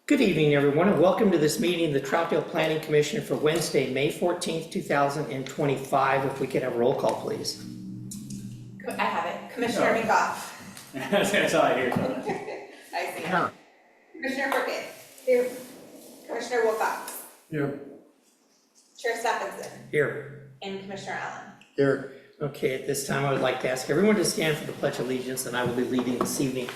Good evening, everyone, and welcome to this meeting of the Troutdale Planning Commission for Wednesday, May 14th, 2025. If we could have a roll call, please. I have it. Commissioner McGough. That's all I hear. I see it. Commissioner Burkett. Here. Commissioner Wilcox. Here. Chair Stephenson. Here. And Commissioner Allen. Here. Okay, at this time, I would like to ask everyone to stand for the Pledge of Allegiance, and I will be leading this evening.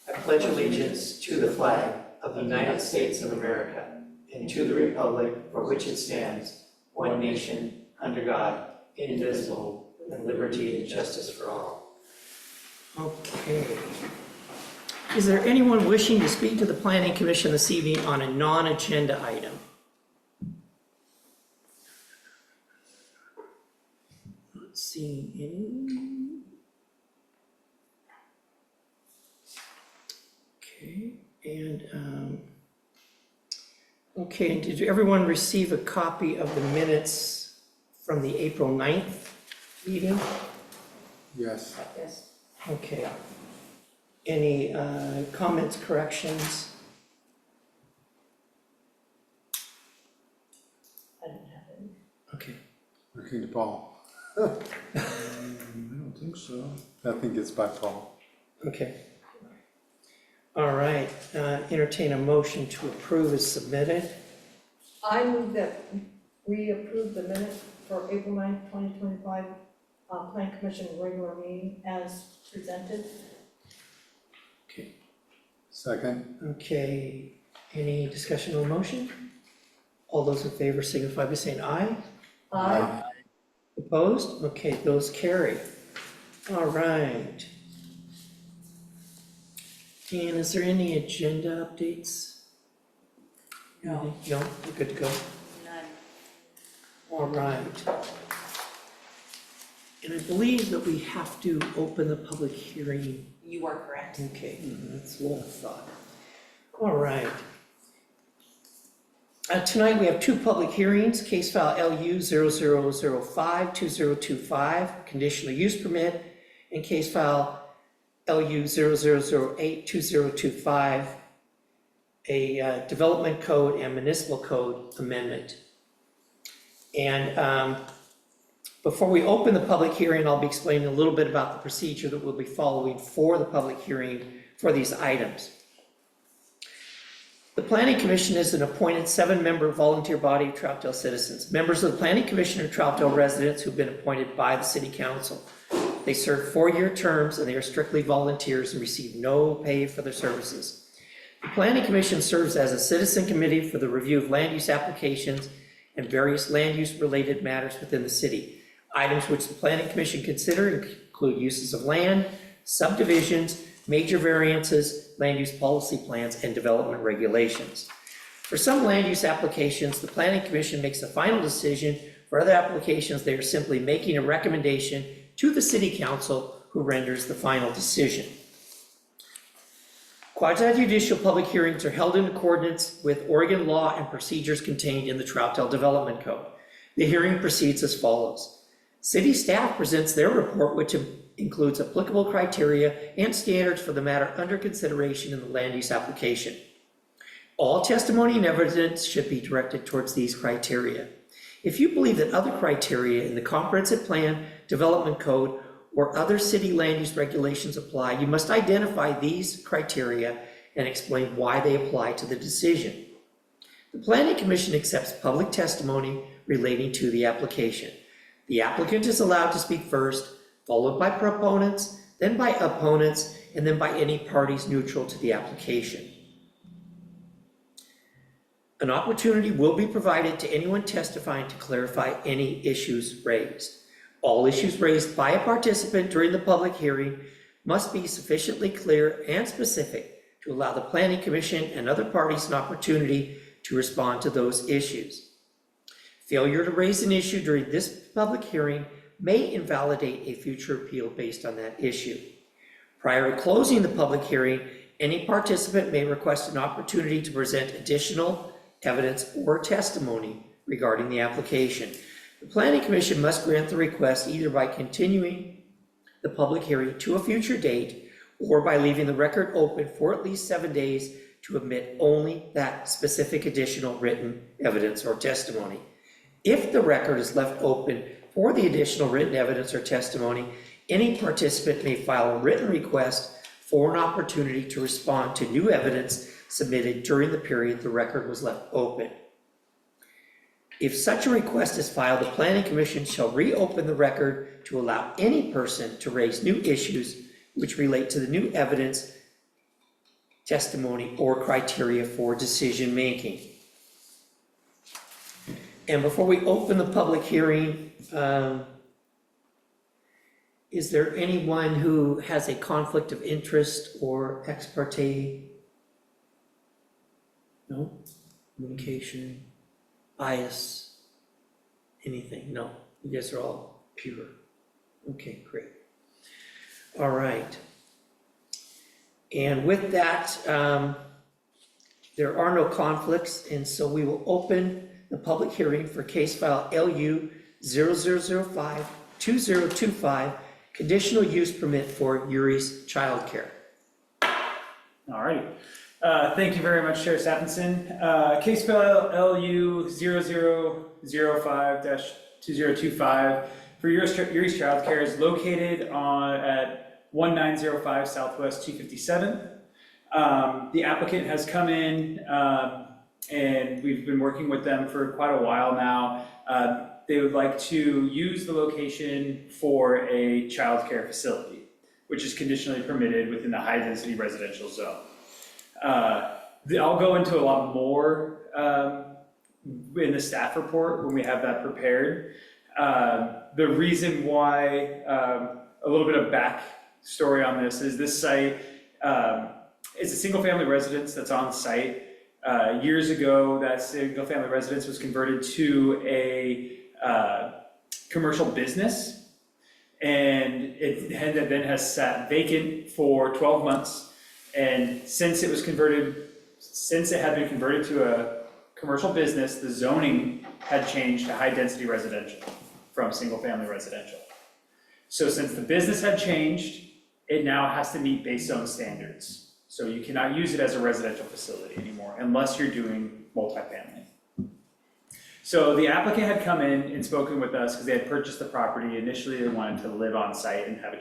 I pledge allegiance to the flag of the United States of America and to the republic for which it stands, one nation, under God, indivisible, with liberty and justice for all. Okay. Is there anyone wishing to speak to the Planning Commission this evening on a non-agenda item? Not seeing any. Okay, and okay, did everyone receive a copy of the minutes from the April 9th meeting? Yes. Yes. Okay. Any comments, corrections? I didn't have it. Okay. Looking to Paul. I don't think so. I think it's by Paul. Okay. All right, entertain a motion to approve as submitted. I move that we approve the minutes for April 9th, 2025, Plan Commission regular meeting as presented. Okay. Second. Okay, any discussion on the motion? All those in favor signify by saying aye. Aye. Opposed? Okay, those carry. All right. And is there any agenda updates? No. No, we're good to go. None. All right. And I believe that we have to open the public hearing. You are correct. Okay, that's what I thought. All right. Tonight we have two public hearings, case file LU 0005-2025, conditional use permit, and case file LU 0008-2025, a development code and municipal code amendment. And before we open the public hearing, I'll be explaining a little bit about the procedure that we'll be following for the public hearing for these items. The Planning Commission is an appointed 7-member volunteer body of Troutdale citizens. Members of the Planning Commission are Troutdale residents who've been appointed by the City Council. They serve 4-year terms and they are strictly volunteers and receive no pay for their services. The Planning Commission serves as a citizen committee for the review of land use applications and various land use related matters within the city. Items which the Planning Commission consider include uses of land, subdivisions, major variances, land use policy plans, and development regulations. For some land use applications, the Planning Commission makes a final decision. For other applications, they are simply making a recommendation to the City Council, who renders the final decision. Quasi-judicial public hearings are held in accordance with Oregon law and procedures contained in the Troutdale Development Code. The hearing proceeds as follows. City staff presents their report, which includes applicable criteria and standards for the matter under consideration in the land use application. All testimony and evidence should be directed towards these criteria. If you believe that other criteria in the comprehensive plan, development code, or other city land use regulations apply, you must identify these criteria and explain why they apply to the decision. The Planning Commission accepts public testimony relating to the application. The applicant is allowed to speak first, followed by proponents, then by opponents, and then by any parties neutral to the application. An opportunity will be provided to anyone testifying to clarify any issues raised. All issues raised by a participant during the public hearing must be sufficiently clear and specific to allow the Planning Commission and other parties an opportunity to respond to those issues. Failure to raise an issue during this public hearing may invalidate a future appeal based on that issue. Prior to closing the public hearing, any participant may request an opportunity to present additional evidence or testimony regarding the application. The Planning Commission must grant the request either by continuing the public hearing to a future date or by leaving the record open for at least 7 days to admit only that specific additional written evidence or testimony. If the record is left open for the additional written evidence or testimony, any participant may file a written request for an opportunity to respond to new evidence submitted during the period the record was left open. If such a request is filed, the Planning Commission shall reopen the record to allow any person to raise new issues which relate to the new evidence, testimony, or criteria for decision-making. And before we open the public hearing, is there anyone who has a conflict of interest or ex parte? No? Communication, bias, anything? No, you guys are all pure. Okay, great. All right. And with that, there are no conflicts, and so we will open the public hearing for case file LU 0005-2025, conditional use permit for Yuri's childcare. All righty. Thank you very much, Chair Stephenson. Case file LU 0005-2025 for Yuri's Childcare is located at 1905 Southwest 257th. The applicant has come in and we've been working with them for quite a while now. They would like to use the location for a childcare facility, which is conditionally permitted within the high-density residential zone. I'll go into a lot more in the staff report when we have that prepared. The reason why, a little bit of backstory on this is this site is a single-family residence that's on site. Years ago, that single-family residence was converted to a commercial business, and it then has sat vacant for 12 months. And since it had been converted to a commercial business, the zoning had changed to high-density residential from single-family residential. So since the business had changed, it now has to meet base zone standards. So you cannot use it as a residential facility anymore unless you're doing multifamily. So the applicant had come in and spoken with us because they had purchased the property. Initially, they wanted to live on site and have a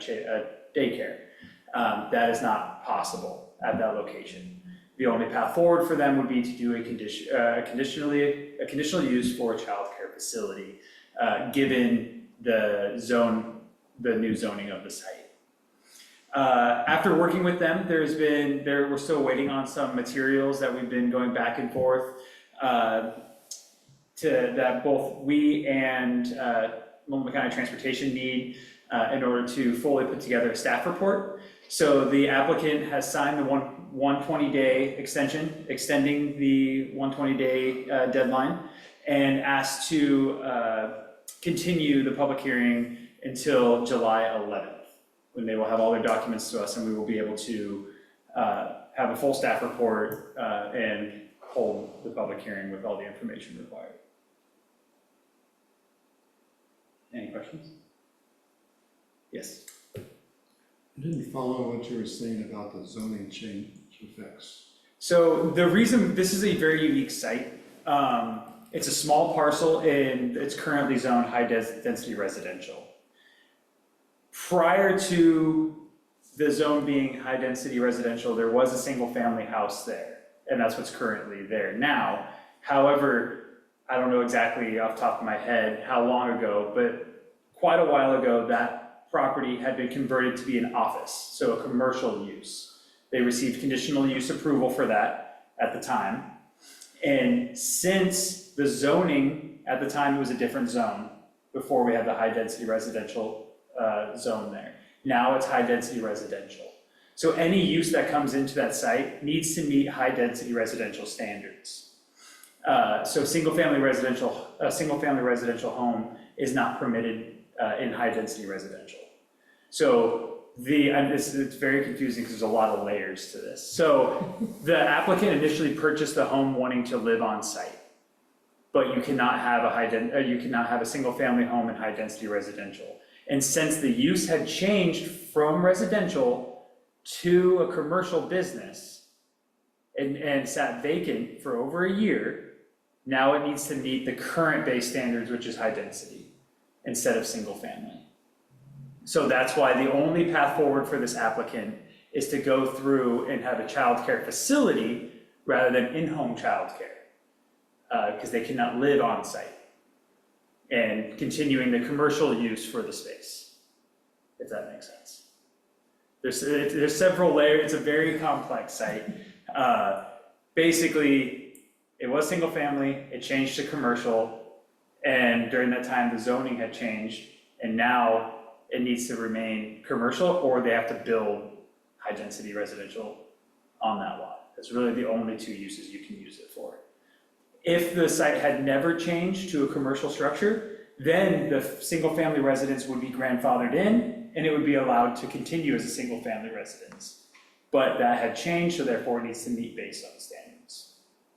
daycare. That is not possible at that location. The only path forward for them would be to do a conditional use for a childcare facility, given the new zoning of the site. After working with them, we're still waiting on some materials that we've been going back and forth that both we and Multnomah County Transportation need in order to fully put together a staff report. So the applicant has signed the 120-day extension, extending the 120-day deadline, and asked to continue the public hearing until July 11th, when they will have all their documents to us and we will be able to have a full staff report and hold the public hearing with all the information required. Any questions? Yes. I didn't follow what you were saying about the zoning change effects. So the reason, this is a very unique site. It's a small parcel and it's currently zoned high density residential. Prior to the zone being high density residential, there was a single family house there, and that's what's currently there now. However, I don't know exactly off the top of my head how long ago, but quite a while ago, that property had been converted to be an office, so a commercial use. They received conditional use approval for that at the time. And since the zoning, at the time it was a different zone before we had the high density residential zone there. Now it's high density residential. So any use that comes into that site needs to meet high density residential standards. So a single family residential home is not permitted in high density residential. So it's very confusing because there's a lot of layers to this. So the applicant initially purchased the home wanting to live on site, but you cannot have a single family home in high density residential. And since the use had changed from residential to a commercial business, and sat vacant for over a year, now it needs to meet the current base standards, which is high density, instead of single family. So that's why the only path forward for this applicant is to go through and have a childcare facility rather than in-home childcare, because they cannot live on site, and continuing the commercial use for the space, if that makes sense. There's several layers. It's a very complex site. Basically, it was single family, it changed to commercial, and during that time, the zoning had changed, and now it needs to remain commercial, or they have to build high-density residential on that lot. That's really the only two uses you can use it for. If the site had never changed to a commercial structure, then the single-family residence would be grandfathered in, and it would be allowed to continue as a single-family residence. But that had changed, so therefore it needs to meet based on standards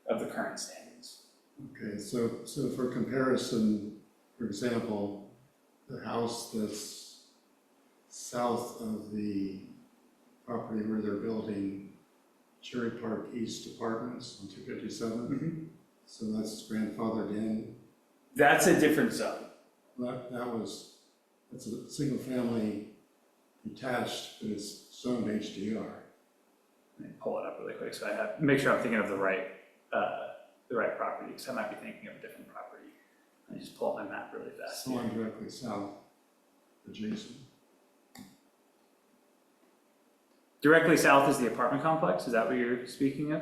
of the current standards. Okay, so for comparison, for example, the house that's south of the property where they're building Cherry Park East Apartments on 257, so that's grandfathered in. That's a different zone. That's a single family detached, but it's zoned HDR. Let me pull it up really quick so I have, make sure I'm thinking of the right property, because I might be thinking of a different property. Let me just pull up my map really fast. So one directly south, adjacent. Directly south is the apartment complex, is that what you're speaking of?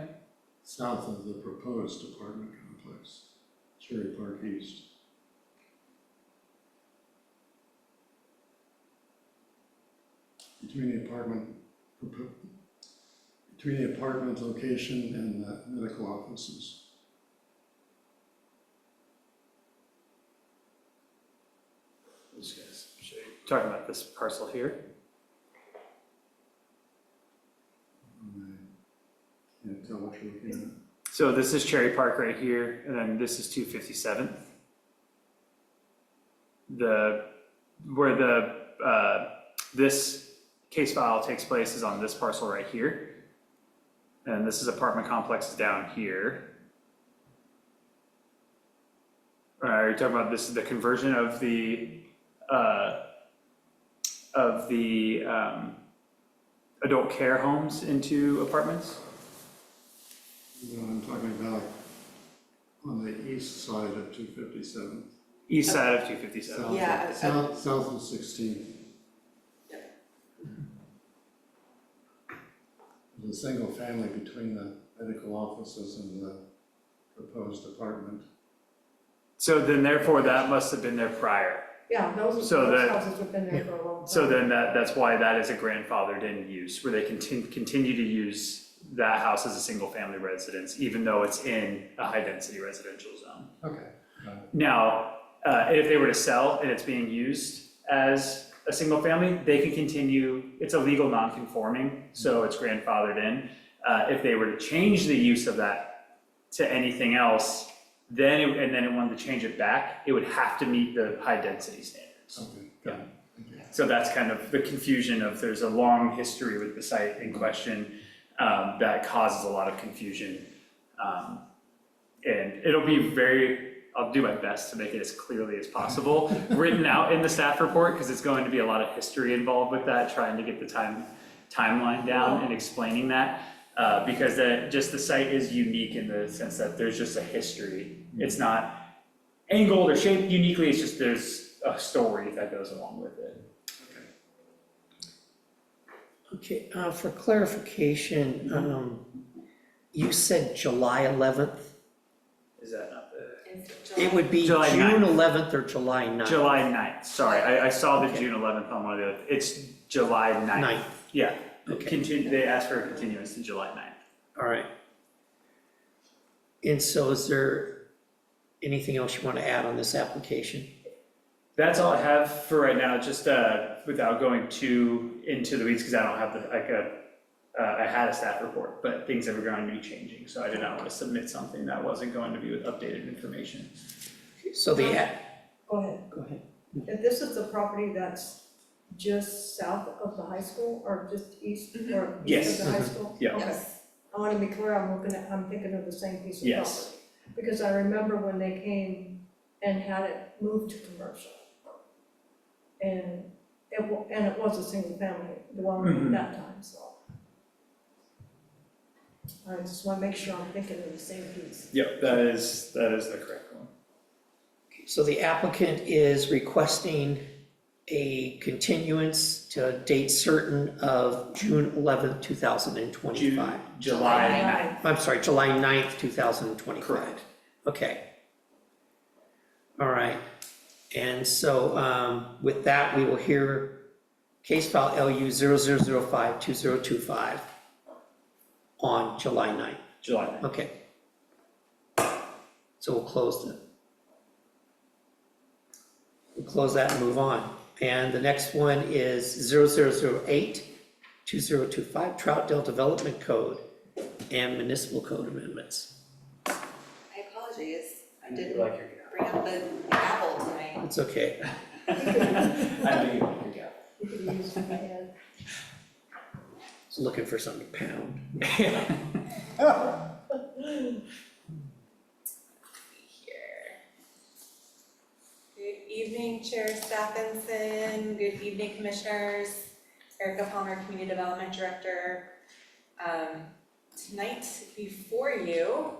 South of the proposed apartment complex, Cherry Park East. Between the apartment location and the medical offices. Just gonna show you. Talking about this parcel here. I can't tell what you're looking at. So this is Cherry Park right here, and then this is 257th. Where this case file takes place is on this parcel right here. And this is apartment complexes down here. Are you talking about this is the conversion of the adult care homes into apartments? No, I'm talking about on the east side of 257. East side of 257. South Yeah, of- South of 16. There's a single family between the medical offices and the proposed apartment. So then therefore that must have been there prior. Yeah, those So that- houses have been there for a long time. So then that's why that is a grandfathered in use, where they continue to use that house as a single family residence, even though it's in a high density residential zone. Okay. Now, if they were to sell and it's being used as a single family, they can continue, it's a legal non-conforming, so it's grandfathered in. If they were to change the use of that to anything else, then it wanted to change it back, it would have to meet the high density standards. Okay, got it. Thank you. So that's kind of the confusion of, there's a long history with the site in question that causes a lot of confusion. And it'll be I'll do my best to make it as clearly as possible, written out in the staff report, because it's going to be a lot of history involved with that, trying to get the timeline down and explaining that. Because the site is unique in the sense that there's just a history. It's not angled or shaped uniquely, it's just there's a story that goes along with it. Okay, for clarification, you said July 11th? Is that not the? It would be July June 9th. 11th or July 9th? July 9th, sorry, I saw the Okay. June 11th on one of the, it's July 9th. 9th, Yeah, Okay. they asked for a continuance to July 9th. all right. And so is there anything else you want to add on this application? That's all I have for right now, just without going too into the weeds, because I don't have I had a staff report, but things are going to be changing, so I did not want to submit something that wasn't going to be with updated information. So Go ahead. go ahead. If this is the property that's just south of the high school, or just east, or Yes. east of the high school? Yeah. Okay. Yes. I wanna be clear, I'm thinking of the same piece of property. Yes. Because I remember when they came and had it moved to commercial. And it was a single family dwelling Mhm. at that time, so. I just wanna make sure I'm thinking of the same piece. Yep, that is the correct one. So the applicant is requesting a continuance to a date certain of June 11th, 2025. July July 9th. I'm sorry, July 9th, 2025. Correct. Okay. All right. And so with that, we will hear case file LU 00052025 on July 9th. July 9th. Okay. So we'll close that and move on. And the next one is 00082025 Troutdale Development Code and Municipal Code Amendments. My apologies, I didn't Like your bring up the gavel tonight. It's okay. I know you like your gavel. You could have used my head. Just looking for something to pound. Here. Good evening, Chair Stephenson. Good evening, Commissioners. Erica Palmer, Community Development Director. Tonight before you,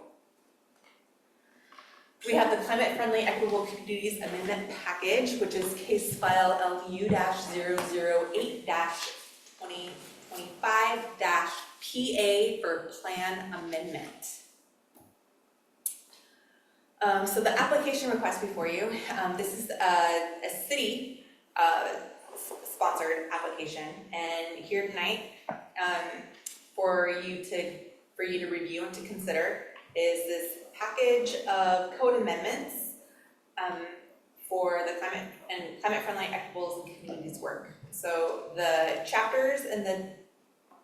we have the Climate Friendly Equitable Communities Amendment Package, which is case file LU-008-2025-PA for Plan Amendment. So the application request before you, this is a city sponsored application, and here tonight for you to review and to consider is this package of code amendments for the climate friendly equitables and communities work. So the chapters in the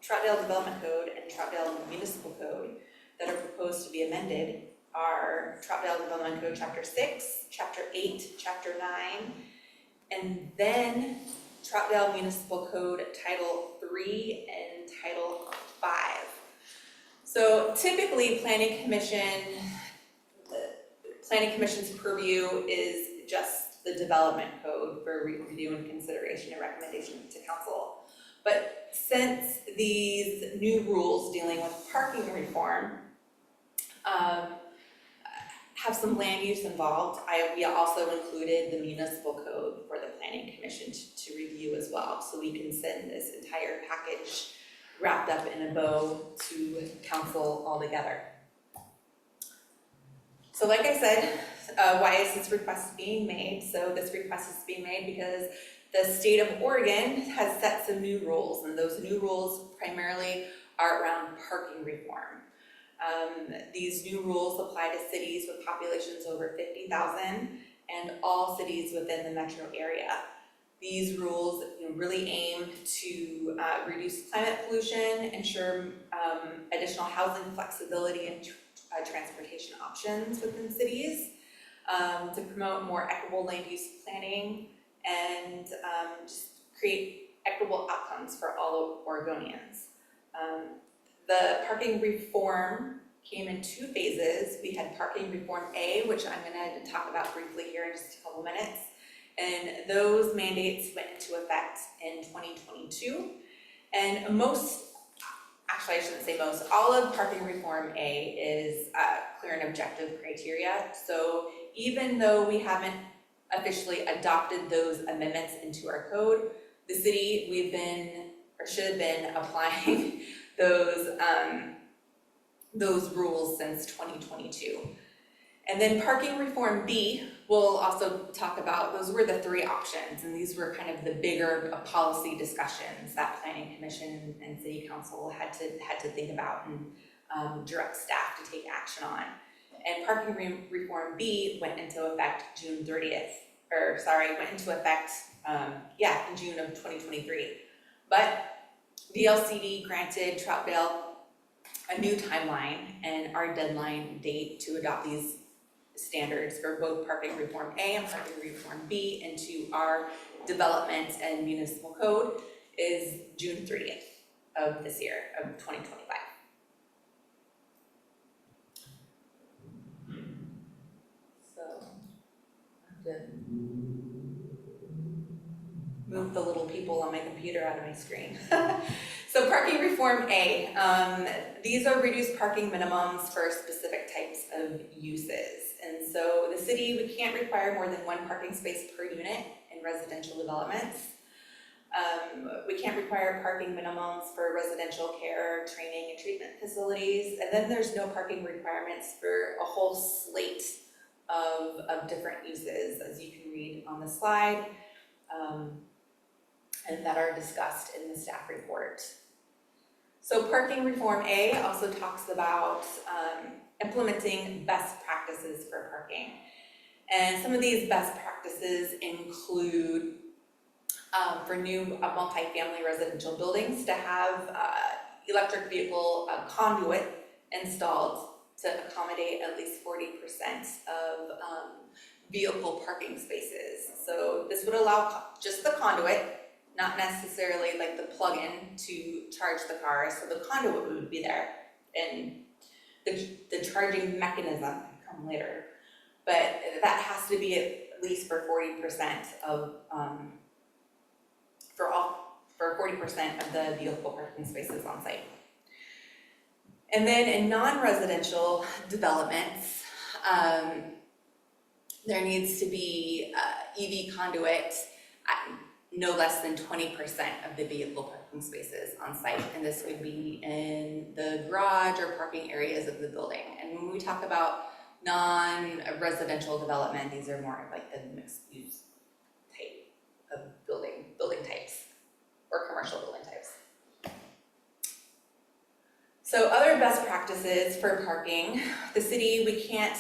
Troutdale Development Code and Troutdale Municipal Code that are proposed to be amended are Troutdale Development Code Chapter 6, Chapter 8, Chapter 9, and then Troutdale Municipal Code Title 3 and Title 5. So typically, Planning Commission's purview is just the development code for review and consideration and recommendation to council. But since these new rules dealing with parking reform have some land use involved, we also included the municipal code for the Planning Commission to review as well. So we can send this entire package wrapped up in a bow to council all together. So like I said, why is this request being made? So this request is being made because the state of Oregon has set some new rules, and those new rules primarily are around parking reform. These new rules apply to cities with populations over 50,000 and all cities within the metro area. These rules really aim to reduce climate pollution, ensure additional housing flexibility and transportation options within cities, to promote more equitable land use planning, and just create equitable outcomes for all Oregonians. The parking reform came in two phases. We had parking reform A, which I'm going to talk about briefly here in just a couple minutes. And those mandates went into effect in 2022. And actually I shouldn't say most, all of parking reform A is clear and objective criteria. So even though we haven't officially adopted those amendments into our code, the city, should have been applying those rules since 2022. And then parking reform B, we'll also talk about, those were the three options, and these were kind of the bigger policy discussions that Planning Commission and City Council had to think about and direct staff to take action on. And parking reform B went into effect in June of 2023. But VLCD granted Troutdale a new timeline and our deadline date to adopt these standards for both parking reform A and parking reform B into our development and municipal code is June 30th of this year, of 2025. Move the little people on my computer out of my screen. So parking reform A, these are reduced parking minimums for specific types of uses. And so the city, we can't require more than 1 parking space per unit in residential developments. We can't require parking minimums for residential care, training, and treatment facilities. And then there's no parking requirements for a whole slate of different uses, as you can read on the slide. And that are discussed in the staff report. So parking reform A also talks about implementing best practices for parking. And some of these best practices include for new multifamily residential buildings to have electric vehicle conduit installed to accommodate at least 40% of vehicle parking spaces. So this would allow just the conduit, not necessarily like the plug-in to charge the car, so the conduit would be there, and the charging mechanism could come later. But that has to be at least for 40% of for 40% of the vehicle parking spaces on site. And then in non-residential developments, there needs to be EV conduit at no less than 20% of the vehicle parking spaces on site. And this would be in the garage or parking areas of the building. And when we talk about non-residential development, these are more like the mixed use type of building types or commercial building types. So other best practices for parking, the city, we can't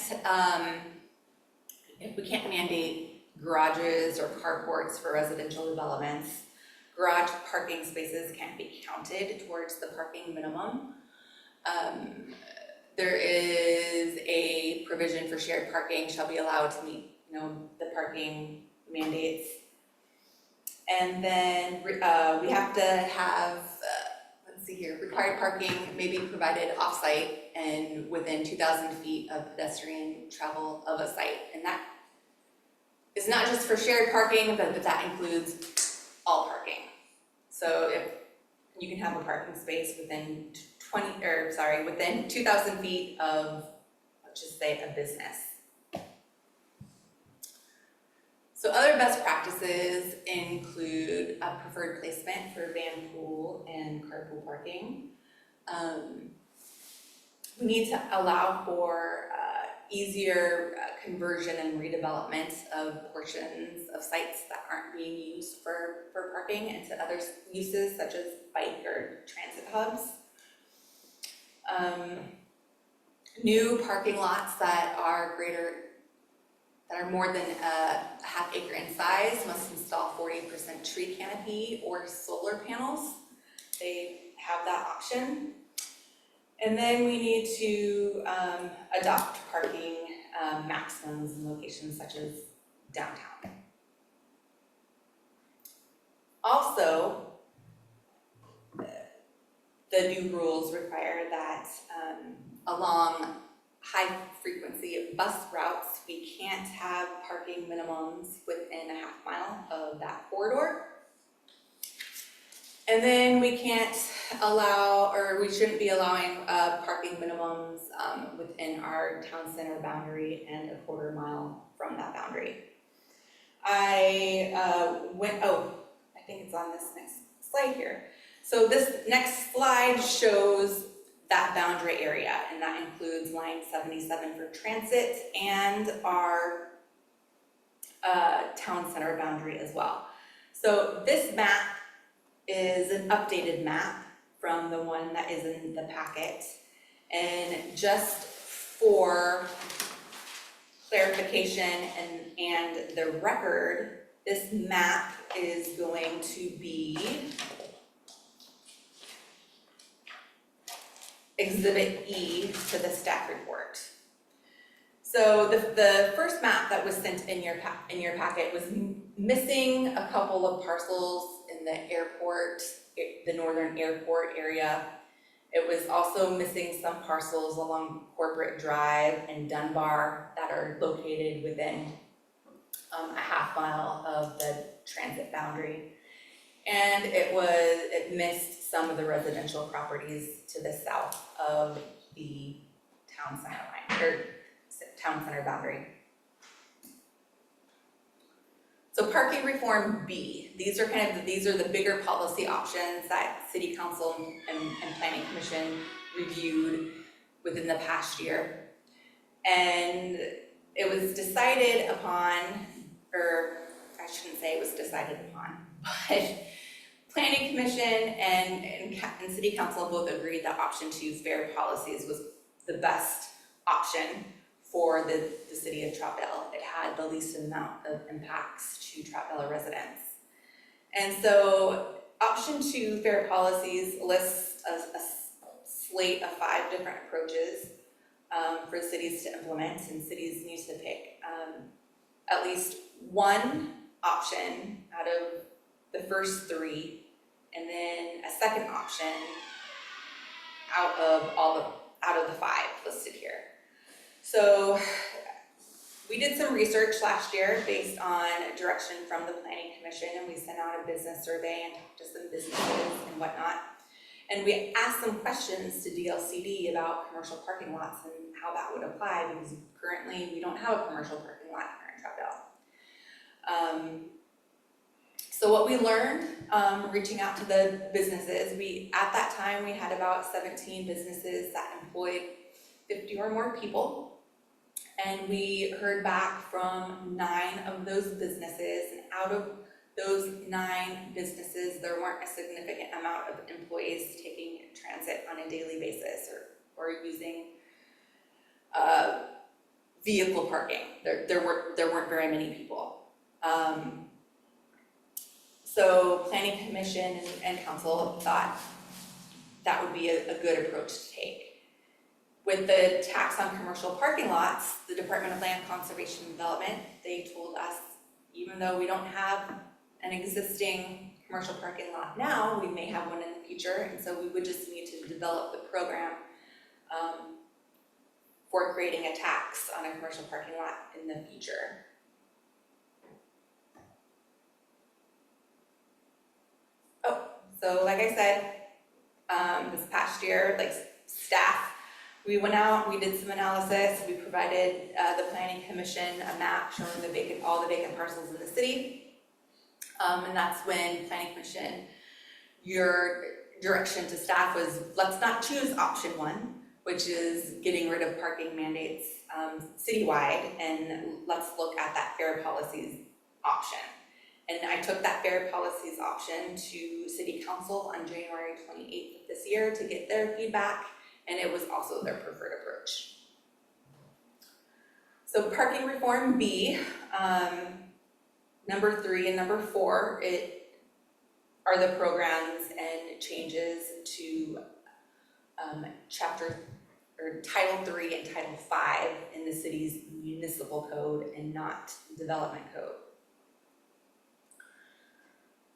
mandate garages or carports for residential developments. Garage parking spaces can't be counted towards the parking minimum. There is a provision for shared parking shall be allowed to meet, the parking mandates. And then we have to have, required parking may be provided off-site and within 2,000 feet of pedestrian travel of a site. And that is not just for shared parking, but that includes all parking. So if you can have a parking space within within 2,000 feet of, let's just say, a business. So other best practices include a preferred placement for van pool and carpool parking. We need to allow for easier conversion and redevelopment of portions of sites that aren't being used for parking into other uses such as bike or transit hubs. New parking lots that are more than a half acre in size must install 40% tree canopy or solar panels. They have that option. And then we need to adopt parking maximums in locations such as downtown. Also, the new rules require that along high frequency bus routes, we can't have parking minimums within a half mile of that corridor. And then we can't allow, or we shouldn't be allowing parking minimums within our town center boundary and a quarter mile from that boundary. I think it's on this next slide here. So this next slide shows that boundary area, and that includes line 77 for transit and our town center boundary as well. So this map is an updated map from the one that is in the packet. And just for clarification and the record, this map is going to be Exhibit E to the staff report. So the first map that was sent in your packet was missing a couple of parcels in the airport, the northern airport area. It was also missing some parcels along Corporate Drive and Dunbar that are located within a half mile of the transit boundary. And it missed some of the residential properties to the south of the town center line, or town center boundary. So parking reform B, these are the bigger policy options that City Council and Planning Commission reviewed within the past year. And it was decided upon, or I shouldn't say it was decided upon, but Planning Commission and City Council both agreed that option 2, fair policies, was the best option for the city of Troutdale. It had the least amount of impacts to Troutdale residents. And so option 2, fair policies, lists a slate of 5 different approaches for cities to implement, and cities need to pick at least one option out of the first 3, and then a second option out of the 5 listed here. So we did some research last year based on direction from the Planning Commission, and we sent out a business survey and talked to some businesses and whatnot. And we asked some questions to DLCD about commercial parking lots and how that would apply, because currently we don't have a commercial parking lot here in Troutdale. So what we learned, reaching out to the businesses, at that time we had about 17 businesses that employed 50 or more people. And we heard back from 9 of those businesses, and out of those 9 businesses, there weren't a significant amount of employees taking transit on a daily basis or using vehicle parking. There weren't very many people. So Planning Commission and Council thought that would be a good approach to take. With the tax on commercial parking lots, the Department of Land Conservation and Development, they told us, even though we don't have an existing commercial parking lot now, we may have one in the future, and so we would just need to develop the program for creating a tax on a commercial parking lot in the future. So like I said, this past year, like staff, we went out, we did some analysis, we provided the Planning Commission a map showing all the vacant parcels in the city. And that's when Planning Commission, your direction to staff was, let's not choose option 1, which is getting rid of parking mandates citywide, and let's look at that fair policies option. And I took that fair policies option to City Council on January 28th of this year to get their feedback, and it was also their preferred approach. So parking reform B, number 3 and number 4, are the programs and changes to Title 3 and Title 5 in the city's municipal code and not development code.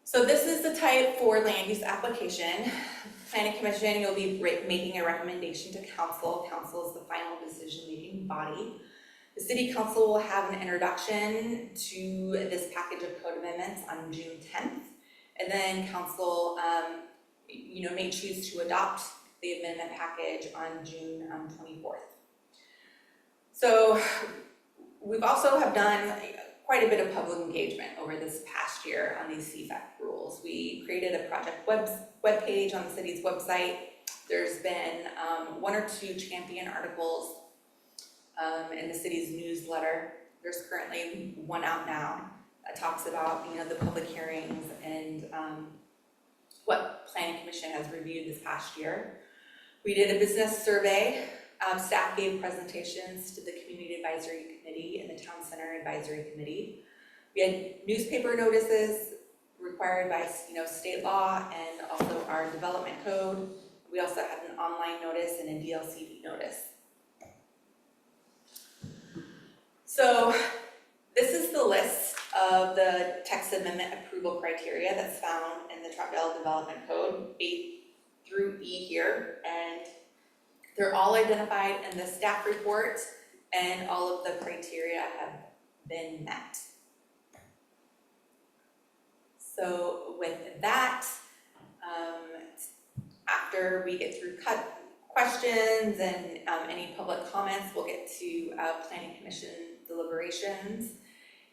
So this is the type 4 land use application. Planning Commission, you'll be making a recommendation to Council. Council is the final decision-making body. The City Council will have an introduction to this package of code amendments on June 10th. And then Council may choose to adopt the amendment package on June 24th. So we've also have done quite a bit of public engagement over this past year on these CFAC rules. We created a project web page on the city's website. There's been 1 or 2 champion articles in the city's newsletter. There's currently 1 out now that talks about the public hearings and what Planning Commission has reviewed this past year. We did a business survey. Staff gave presentations to the Community Advisory Committee and the Town Center Advisory Committee. We had newspaper notices required by state law and also our development code. We also had an online notice and a DLCD notice. So this is the list of the text amendment approval criteria that's found in the Troutdale Development Code, A through E here, and they're all identified in the staff report, and all of the criteria have been met. So with that, after we get through questions and any public comments, we'll get to planning commission deliberations.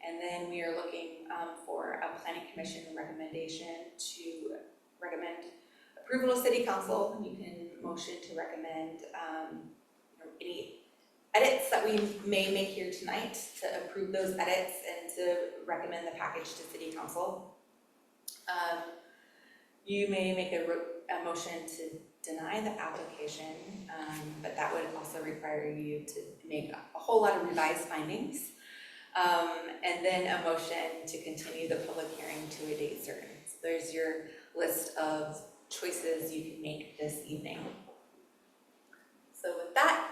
And then we are looking for a planning commission recommendation to recommend approval of city council. You can motion to recommend any edits that we may make here tonight, to approve those edits and to recommend the package to city council. You may make a motion to deny the application, but that would also require you to make a whole lot of revised findings. And then a motion to continue the public hearing to a date certain. So there's your list of choices you can make this evening. So with that,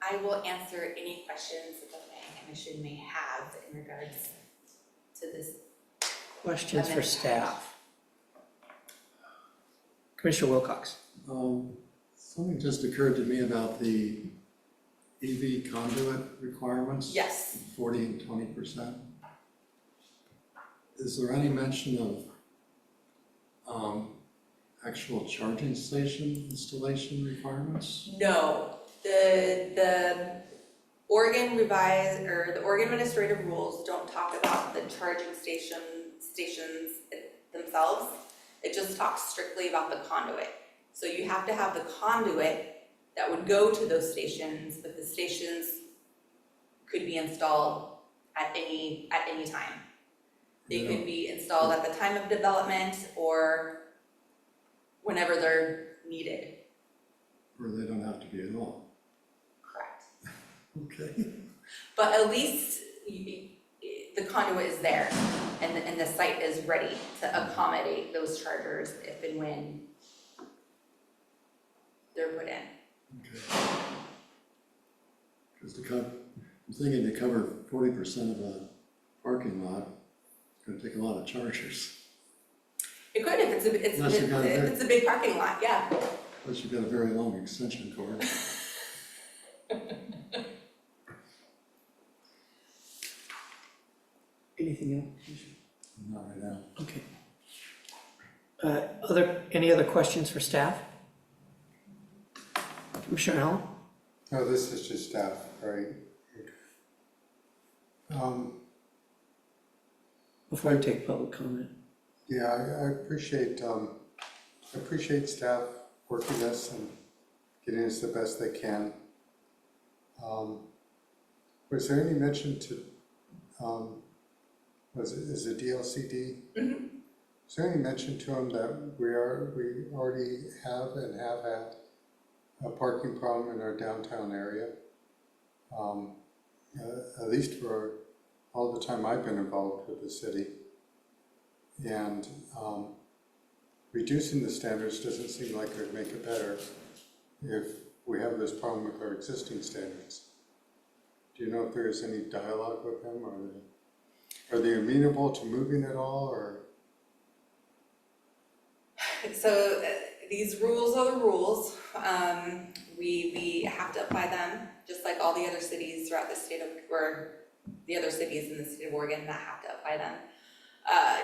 I will answer any questions that the planning commission may have in regards to this. Questions for amendment staff? Commissioner Wilcox. Something just occurred to me about the EV conduit requirements. Yes. 40 and 20%. Is there any mention of actual charging station installation requirements? No, the Oregon revised, or the Oregon administrative rules don't talk about the charging stations themselves. It just talks strictly about the conduit. So you have to have the conduit that would go to those stations, but the stations could be installed at any time. They could be installed at the time of development or whenever they're needed. Or they don't have to be at all? Correct. Okay. But at least the conduit is there and the site is ready to accommodate those chargers if and when they're put in. Okay. Because I'm thinking to cover 40% of a parking lot, it's gonna take a lot of chargers. It could if Unless you've got a if big- it's a big parking lot, yeah. Unless you've got a very long extension cord. Anything else? Not right now. Okay. Any other questions for staff? Commissioner Allen? No, this is just staff, right? Before I take public comment. Yeah, I appreciate staff working this and getting us the best they can. Was there any mention to, is it DLCD? Mhm. Is there any mention to them that we already have and have had a parking problem in our downtown area? At least for all the time I've been involved with the city. And reducing the standards doesn't seem like it would make it better if we have this problem with our existing standards. Do you know if there is any dialogue with them, or are they amenable to moving at all, or? So these rules are the rules. We have to apply them, just like all the other cities throughout the state of, or the other cities in the state of Oregon that have to apply them.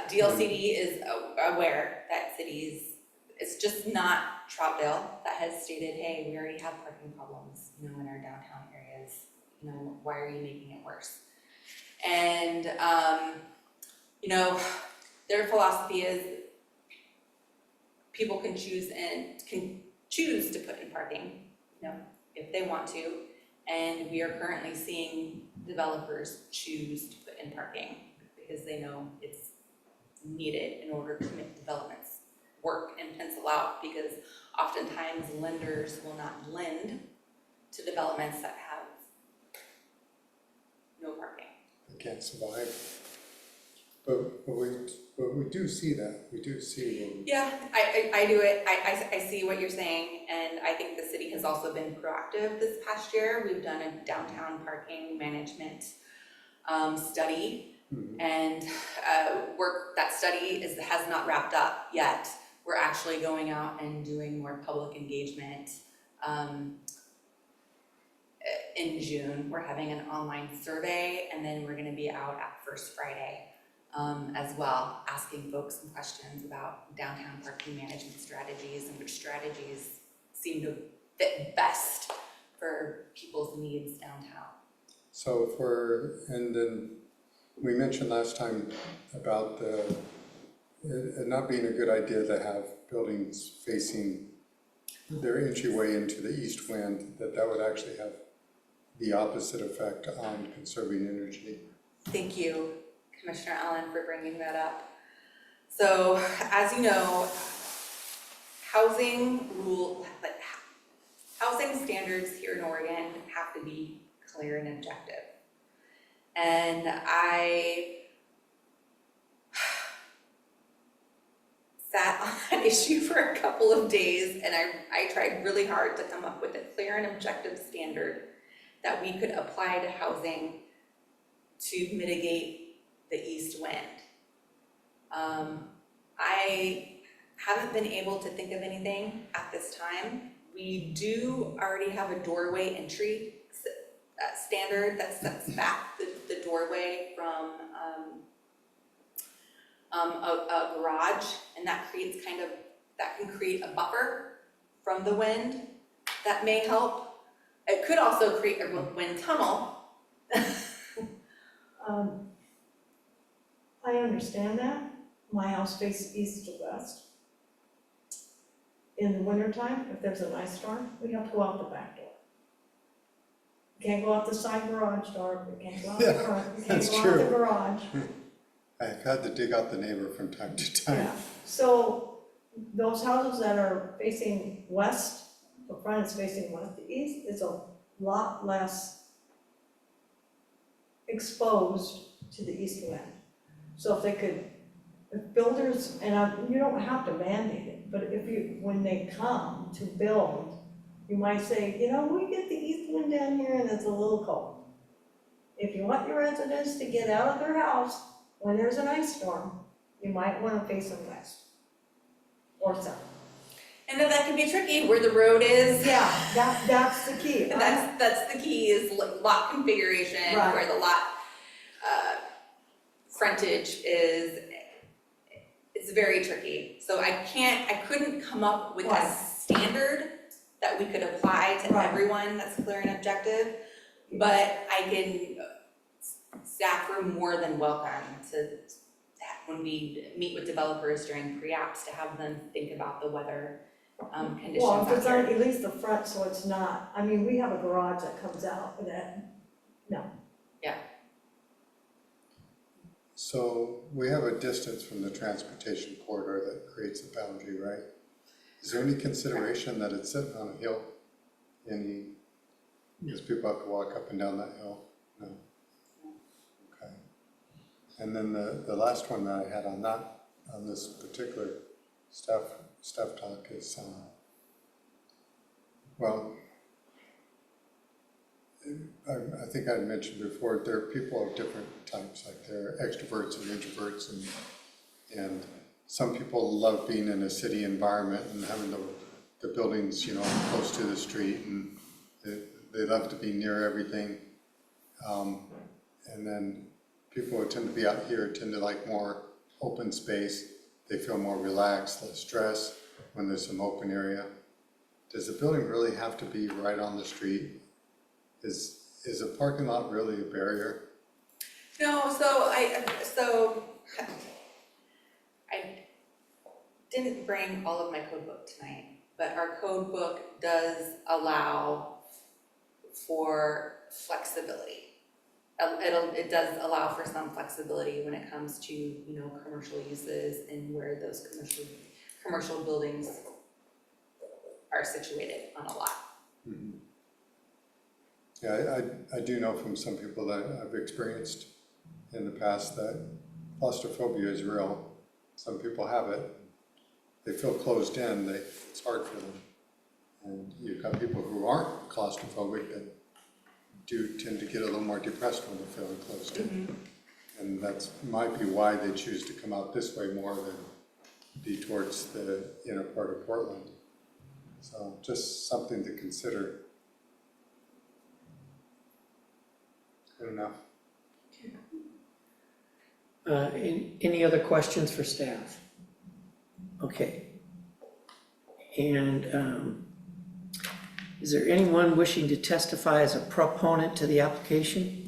DLCD is aware that cities, it's just not Troutdale that has stated, hey, we already have parking problems, in our downtown areas, why are you making it worse? And, their philosophy is people can choose to put in parking, if they want to. And we are currently seeing developers choose to put in parking because they know it's needed in order to make developments work and pencil out, because oftentimes lenders will not lend to developments that have no parking. They can't survive. But we do see that, we do see Yeah, I do it, I see what you're saying, and I think the city has also been proactive this past year. We've done a downtown parking management study, and that study has not wrapped up yet. We're actually going out and doing more public engagement. In June, we're having an online survey, and then we're gonna be out at First Friday as well, asking folks some questions about downtown parking management strategies and which strategies seem to fit best for people's needs downtown. So and then we mentioned last time about it not being a good idea to have buildings facing their entryway into the east wind, that would actually have the opposite effect on conserving energy. Thank you, Commissioner Allen, for bringing that up. So, as you know, housing standards here in Oregon have to be clear and objective. And I sat on that issue for a couple of days, and I tried really hard to come up with a clear and objective standard that we could apply to housing to mitigate the east wind. I haven't been able to think of anything at this time. We do already have a doorway entry standard that sets back the doorway from a garage, and that can create a buffer from the wind. That may help. It could also create a wind tunnel. I understand that. My house faces east to west. In the wintertime, if there's an ice storm, we have to go out the back door. We can't go out the side garage door, we can't go out the front, we can't that's go out the true. garage. I've had to dig out the neighbor from time to time. Yeah, so those houses that are facing west, the front is facing west, the east is a lot less exposed to the east wind. So if builders, and you don't have to mandate it, but when they come to build, you might say, we get the east wind down here and it's a little cold. If you want your residents to get out of their house when there's an ice storm, you might wanna face them west or south. And then that can be tricky where the road is. Yeah, that's the key. That's the key, is lot configuration, Right. where the lot frontage is, it's very tricky. So I couldn't come up with a Right. standard that we could apply to Right. everyone that's clear and objective, but I can, staff are more than welcome to, when we meet with developers during pre-apps, to have them think about the weather conditions Well, out design here. at least the front, so it's not, we have a garage that comes out, no. So we have a distance from the transportation corridor that creates a boundary, right? Is there any consideration that it's sitting on a hill? Because people have to walk up and down that hill? No? Okay. And then the last one that I had on this particular staff talk is, I think I mentioned before, there are people of different types, like there are extroverts and introverts, and some people love being in a city environment and having the buildings, close to the street, and they love to be near everything. And then people who tend to be out here tend to like more open space. They feel more relaxed, less stress when there's some open area. Does the building really have to be right on the street? Is a parking lot really a barrier? No, so I didn't bring all of my code book tonight, but our code book does allow for flexibility. It does allow for some flexibility when it comes to, commercial uses and where those commercial buildings are situated on a lot. Mm-hmm. Yeah, I do know from some people that I've experienced in the past that claustrophobia is real. Some people have it. They feel closed in, it's hard for them. And you've got people who aren't claustrophobic that do tend to get a little more depressed when they're feeling closed in. Mm-hmm. And that's might be why they choose to come out this way more than be towards the inner part of Portland. So just something to consider. Good enough. Any other questions for staff? Okay. And is there anyone wishing to testify as a proponent to the application?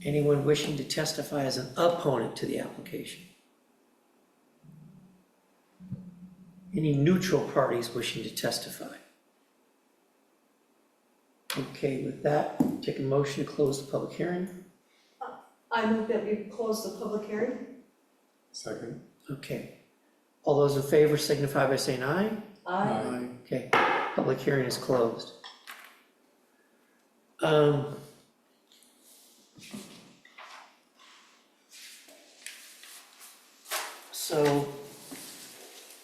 Anyone wishing to testify as an opponent to the application? Any neutral parties wishing to testify? Okay, with that, take a motion to close the public hearing. I move that we close the public hearing. Second? Okay. All those in favor signify by saying aye. Aye. Okay, public hearing is closed. So,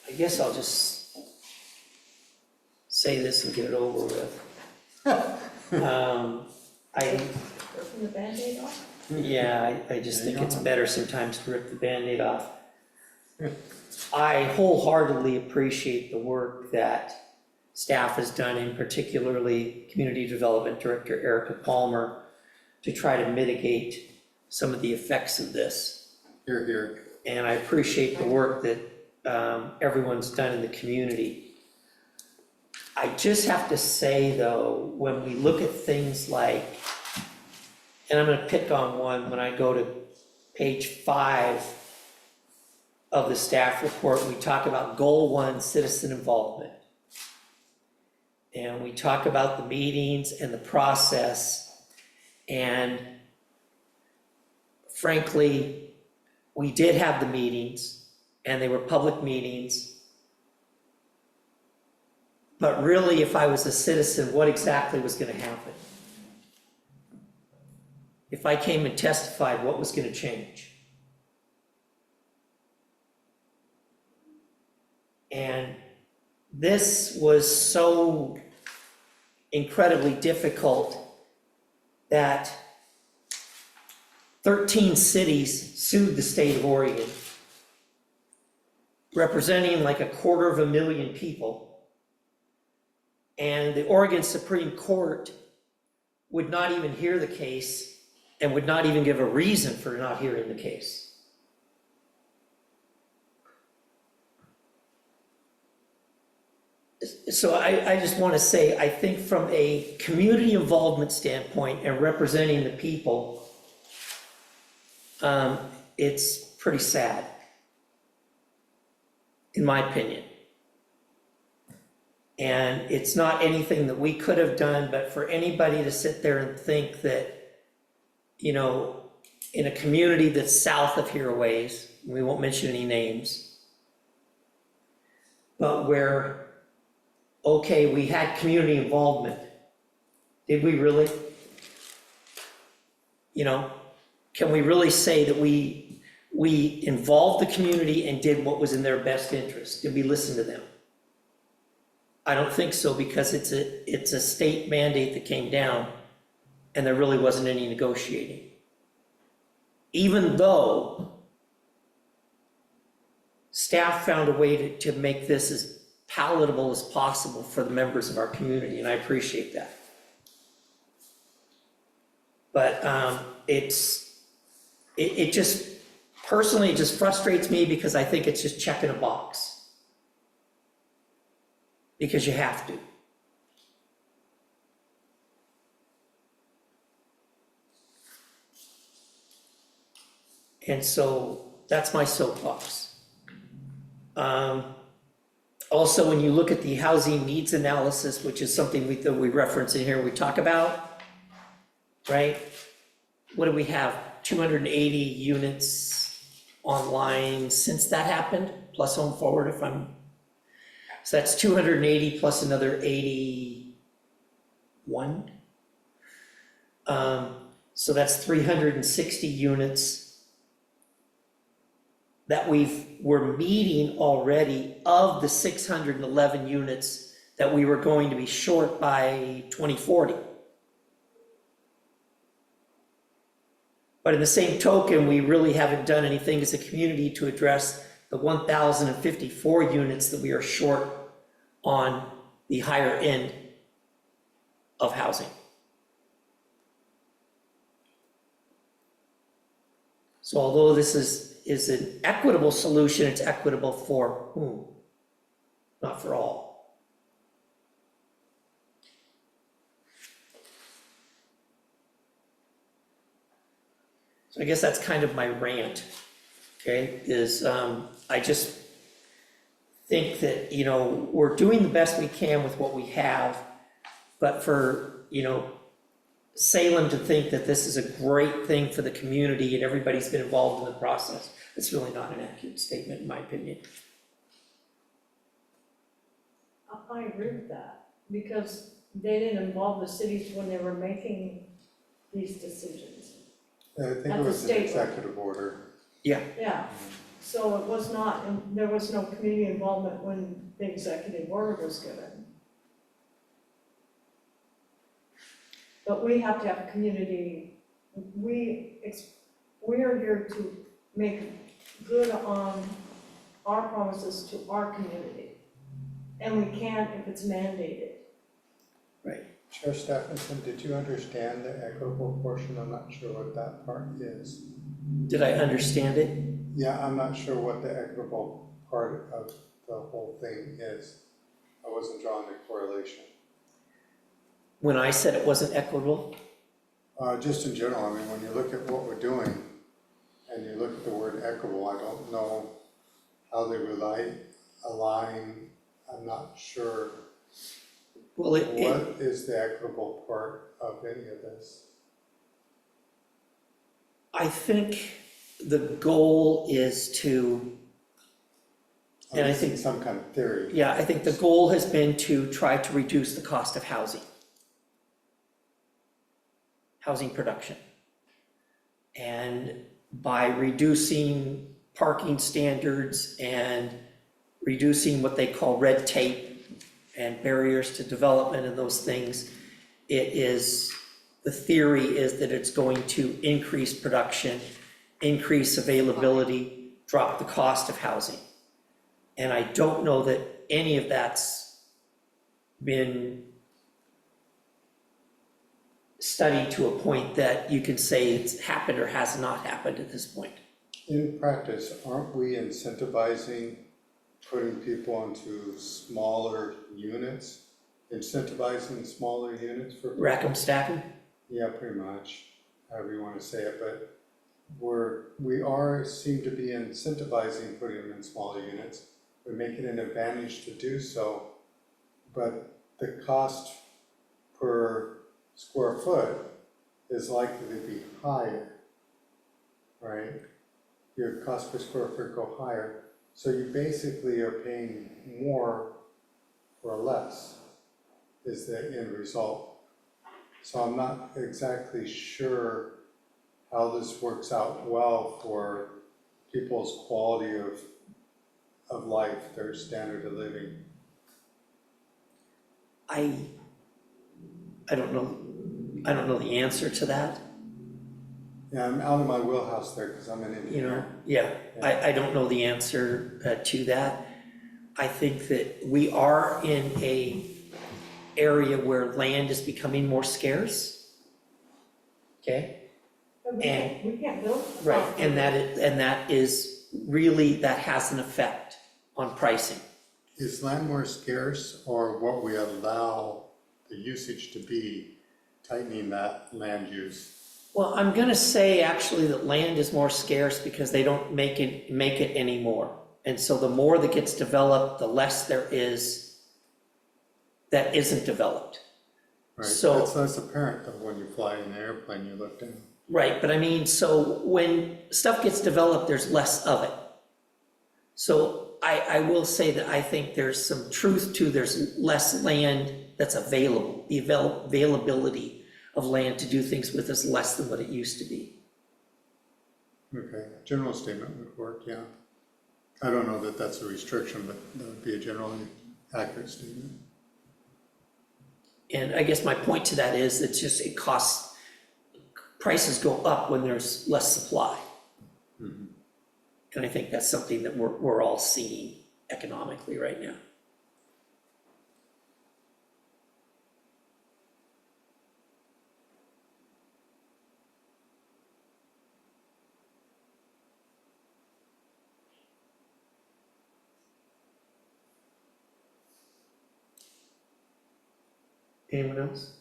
I guess I'll just say this and get it over with. Ripping the Band-Aid off? Yeah, I just think it's better sometimes to rip the Band-Aid off. I wholeheartedly appreciate the work that staff has done, and particularly Community Development Director Erica Palmer, to try to mitigate some of the effects of this. Here, here. And I appreciate the work that everyone's done in the community. I just have to say, though, when we look at things like, and I'm gonna pick on one, when I go to page 5 of the staff report, we talk about goal 1, citizen involvement. And we talk about the meetings and the process, and frankly, we did have the meetings, and they were public meetings. But really, if I was a citizen, what exactly was gonna happen? If I came and testified, what was gonna change? And this was so incredibly difficult that 13 cities sued the state of Oregon, representing like 250,000 people. And the Oregon Supreme Court would not even hear the case and would not even give a reason for not hearing the case. So I just want to say, I think from a community involvement standpoint and representing the people, it's pretty sad, in my opinion. And it's not anything that we could have done, but for anybody to sit there and think that, you know, in a community that's south of here a ways, we won't mention any names, but where, okay, we had community involvement. Did we really? You know, can we really say that we involved the community and did what was in their best interest? Did we listen to them? I don't think so, because it's a state mandate that came down and there really wasn't any negotiating. Even though staff found a way to make this as palatable as possible for the members of our community, and I appreciate that. But it just, personally, it just frustrates me because I think it's just checking a box. Because you have to. And so that's my soapbox. Also, when you look at the housing needs analysis, which is something that we reference in here, we talk about, right? What do we have? 280 units online since that happened, plus Home Forward, if I'm. So that's 280 plus another 81. So that's 360 units that we're meeting already of the 611 units that we were going to be short by 2040. But in the same token, we really haven't done anything as a community to address the 1,054 units that we are short on the higher end of housing. So although this is an equitable solution, it's equitable for whom? Not for all. So I guess that's kind of my rant, okay, is, I just think that, you know, we're doing the best we can with what we have, but for, you know, Salem to think that this is a great thing for the community and everybody's been involved in the process, it's really not an accurate statement, in my opinion. I agree with that, because they didn't involve the cities when they were making these decisions. I think At it the was an state level. executive order. Yeah, so it was not, and there was no community involvement when the executive order was given. But we have to have community, we are here to make good on our promises to our community. And we can't if it's mandated. Chair Stephenson, did you understand the equitable portion? I'm not sure what that part is. Did I understand it? Yeah, I'm not sure what the equitable part of the whole thing is. I wasn't drawing the correlation. When I said it wasn't equitable? Just in general, I mean, when you look at what we're doing and you look at the word equitable, I don't know how they align. I'm not sure. Well, What is the equitable part of any of this? I think the goal is to, and I think, Some kind of theory. yeah, I think the goal has been to try to reduce the cost of housing production. And by reducing parking standards and reducing what they call red tape and barriers to development and those things, the theory is that it's going to increase production, increase availability, drop the cost of housing. And I don't know that any of that's been studied to a point that you can say it's happened or has not happened at this point. In practice, aren't we incentivizing putting people into smaller units? Incentivizing smaller units for people? Rack 'em, stack 'em? Yeah, pretty much, however you want to say it, but we seem to be incentivizing putting them in smaller units. We make it an advantage to do so, but the cost per square foot is likely to be higher, right? Your cost per square foot go higher, so you basically are paying more for less is the end result. So I'm not exactly sure how this works out well for people's quality of life, their standard of living. I don't know the answer to that, Yeah, I'm out of my wheelhouse there because I'm an you know, engineer. yeah, I don't know the answer to that. I think that we are in a area where land is becoming more scarce. Okay? But And- we can't build. Right, and that is really, that has an effect on pricing. Is land more scarce or what we allow the usage to be tightening that land use? Well, I'm gonna say actually that land is more scarce because they don't make it anymore. And so the more that gets developed, the less there is that isn't developed. Right, So- that's less apparent though when you fly in an airplane, you look down. Right, but I mean, so when stuff gets developed, there's less of it. So I will say that I think there's some truth to there's less land that's available. The availability of land to do things with is less than what it used to be. Okay, general statement would work, yeah. I don't know that that's a restriction, but that would be a generally accurate statement. And I guess my point to that is it's just, it costs, prices go up when there's less supply. And I think that's something that we're all seeing economically right now. Anyone else?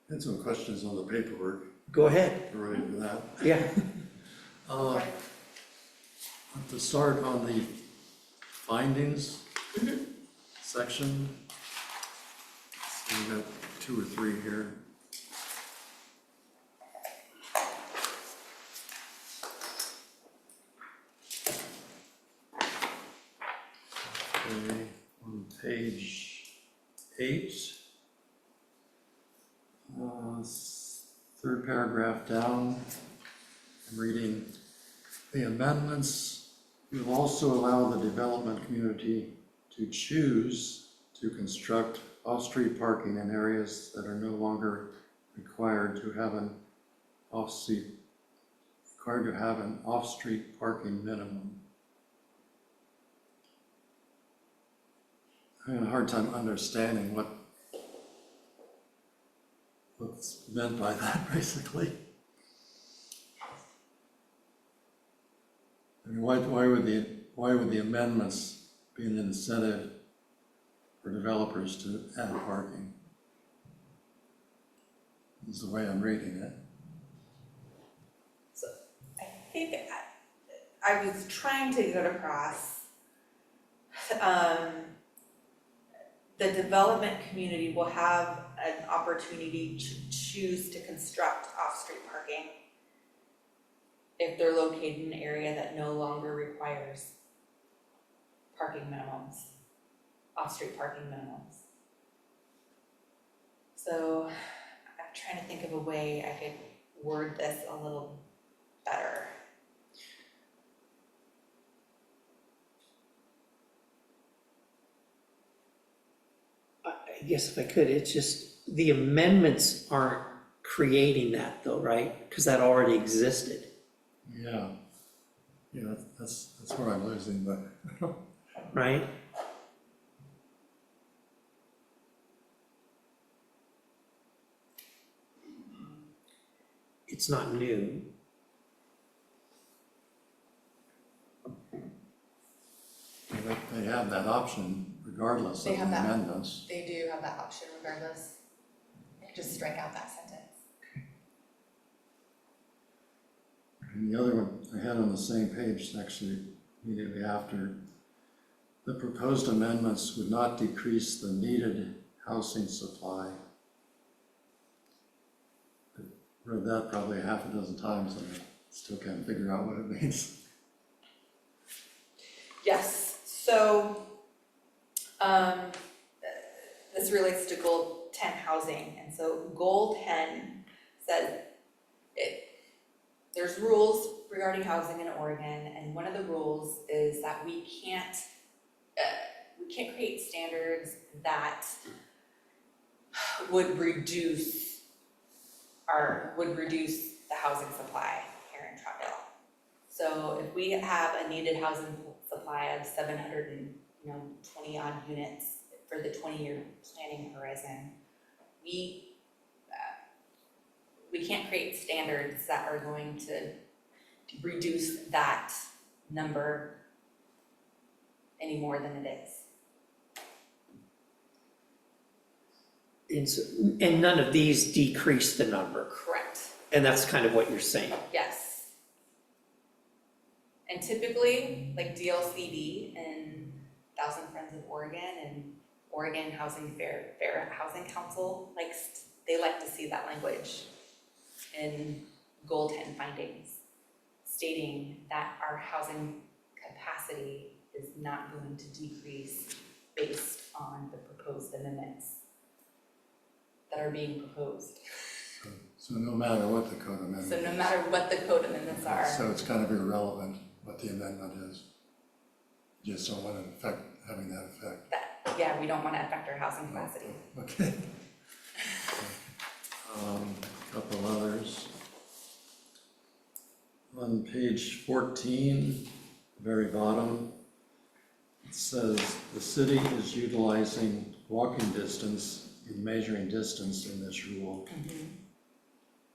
Had some questions on the paperwork, Go ahead. you ready for that? Yeah. To start on the findings section. So we got 2 or 3 here. Okay, on page 8. Third paragraph down, I'm reading, the amendments will also allow the development community to choose to construct off-street parking in areas that are no longer required to have an off-street parking minimum. I have a hard time understanding what's meant by that, basically. I mean, why would the amendments be an incentive for developers to add parking? This is the way I'm reading it. So I think I was trying to get across, the development community will have an opportunity to choose to construct off-street parking if they're located in an area that no longer requires parking minimums, off-street parking minimums. So I'm trying to think of a way I could word this a little better. I guess if I could, it's just, the amendments aren't creating that though, right? Because that already existed. Yeah. Yeah, that's where I'm losing, but Right? It's not new. they have that option regardless of They the have that. amendments. They do have that option regardless. You can just strike out that sentence. And the other one I had on the same page, actually immediately after, the proposed amendments would not decrease the needed housing supply. I read that probably half a dozen times and I still can't figure out what it means. Yes, so, this relates to goal 10 housing, and so goal 10 says there's rules regarding housing in Oregon, and one of the rules is that we can't create standards that would reduce the housing supply here in Troutdale. So if we have a needed housing supply of 720 odd units for the 20-year planning horizon, we can't create standards that are going to reduce that number any more than it is. And none of these decrease the number. Correct. And that's kind of what you're saying. Yes. And typically, like DLCD and Thousand Friends of Oregon and Oregon Housing Fair Housing Council they like to see that language in goal 10 findings, stating that our housing capacity is not going to decrease based on the proposed amendments that are being proposed. So no matter what the code amendment So is. no matter what the code amendments are. So it's kind of irrelevant what the amendment is. You just don't want to having that effect. Yeah, we don't want to affect our housing capacity. Okay. Couple others. On page 14, very bottom, it says the city is utilizing walking distance in measuring distance in this rule. Mm-hmm.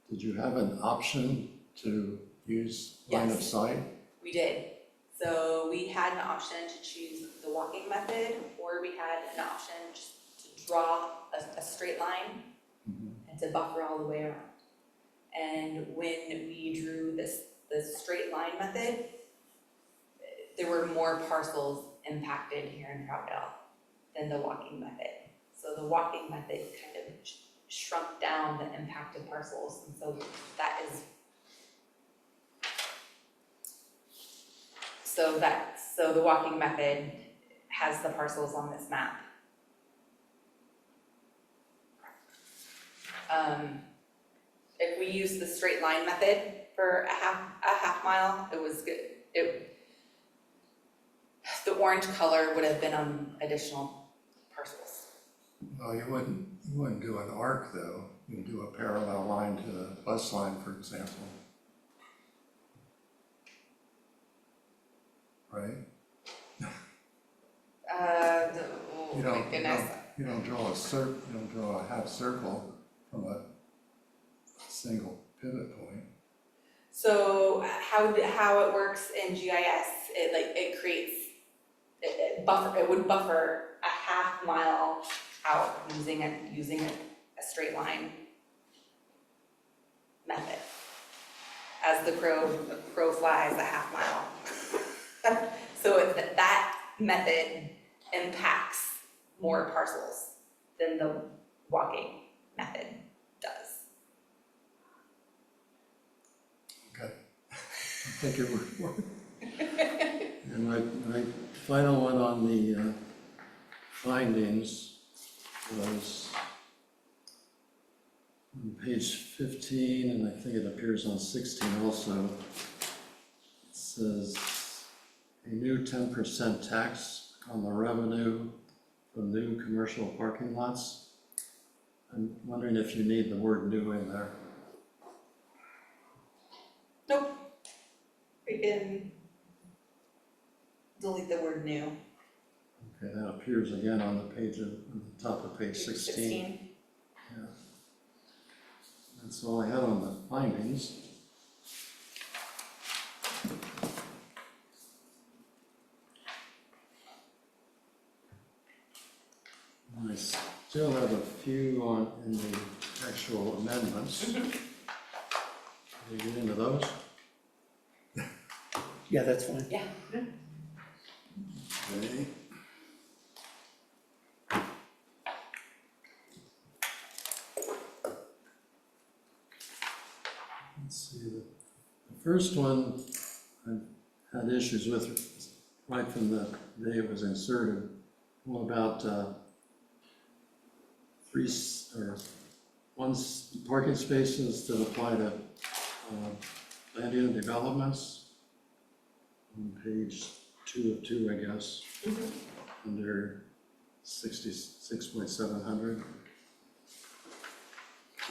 Did you have an option to use line of Yes. sight? We did. So we had an option to choose the walking method, or we had an option just to draw a straight line and to buffer all the way around. And when we drew the straight line method, there were more parcels impacted here in Troutdale than the walking method. So the walking method kind of shrunk down the impacted parcels, and so that is so the walking method has the parcels on this map. If we use the straight line method for a half mile, it was good. The orange color would have been on additional parcels. Well, you wouldn't do an arc though, you'd do a parallel line to the bus line, for example. Right? Oh You my don't, goodness. you don't draw a half circle from a single pivot point. So how it works in GIS, it creates, it would buffer a half mile out using a straight line method. As the crow flies a half mile. So that method impacts more parcels than the walking method does. Okay. I think it would work. And my final one on the findings was on page 15, and I think it appears on 16 also. It says a new 10% tax on the revenue from new commercial parking lots. I'm wondering if you need the word new in there. Nope. We can delete the word new. Okay, that appears again on the page on the top of page 16. Yeah. That's all I had on the findings. And I still have a few in the actual amendments. Can you get into those? Yeah, that's fine. Yeah. Okay. Let's see, the first one I had issues with right from the day it was inserted. What about parking spaces that apply to land unit developments? On page 2 of 2, I guess, under 66.700. I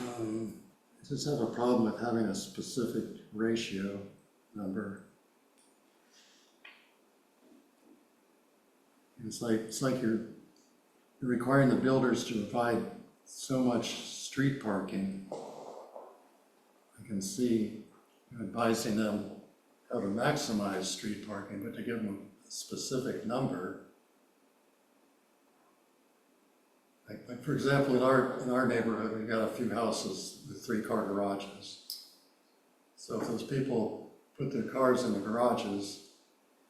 just have a problem with having a specific ratio number. It's like you're requiring the builders to provide so much street parking. I can see advising them how to maximize street parking, but to give them a specific number. Like for example, in our neighborhood, we've got a few houses with 3-car garages. So if those people put their cars in the garages,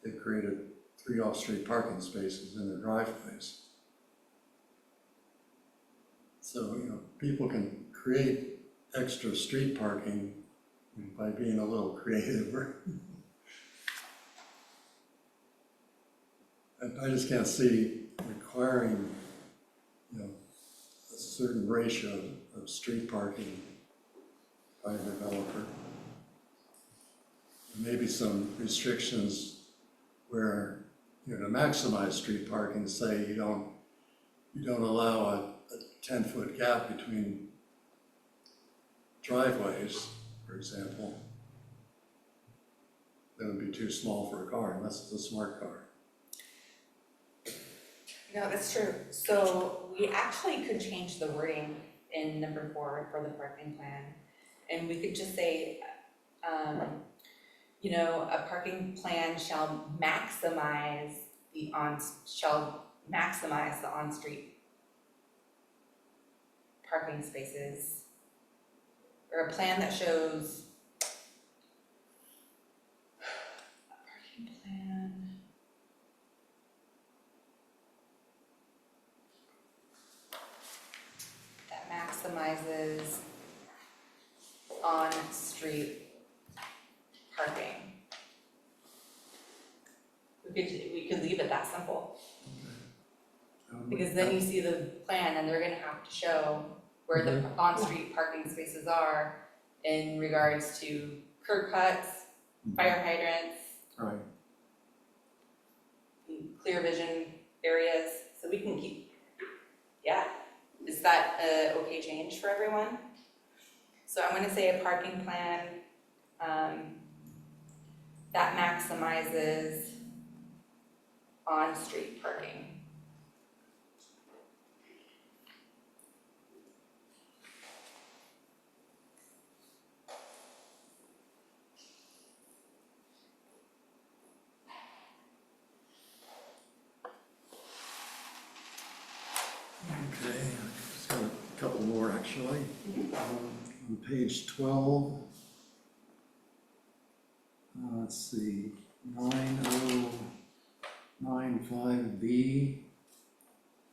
they've created 3 off-street parking spaces in their driveways. So, people can create extra street parking by being a little creative. I just can't see requiring, a certain ratio of street parking by a developer. Maybe some restrictions where, to maximize street parking, say you don't allow a 10-foot gap between driveways, for example. That would be too small for a car, unless it's a smart car. No, that's true. So we actually could change the wording in number 4 for the parking plan. And we could just say, a parking plan shall maximize the on-street parking spaces, or a plan that shows a parking plan. That maximizes on-street parking. We could leave it that simple, because then you see the plan and they're gonna have to show where the on-street parking spaces are in regards to curb cuts, fire hydrants, Right. clear vision areas, so we can keep, yeah. Is that a okay change for everyone? So I'm gonna say a parking plan, that maximizes on-street parking. Okay, just got a couple more actually. On page 12, let's see, 9095B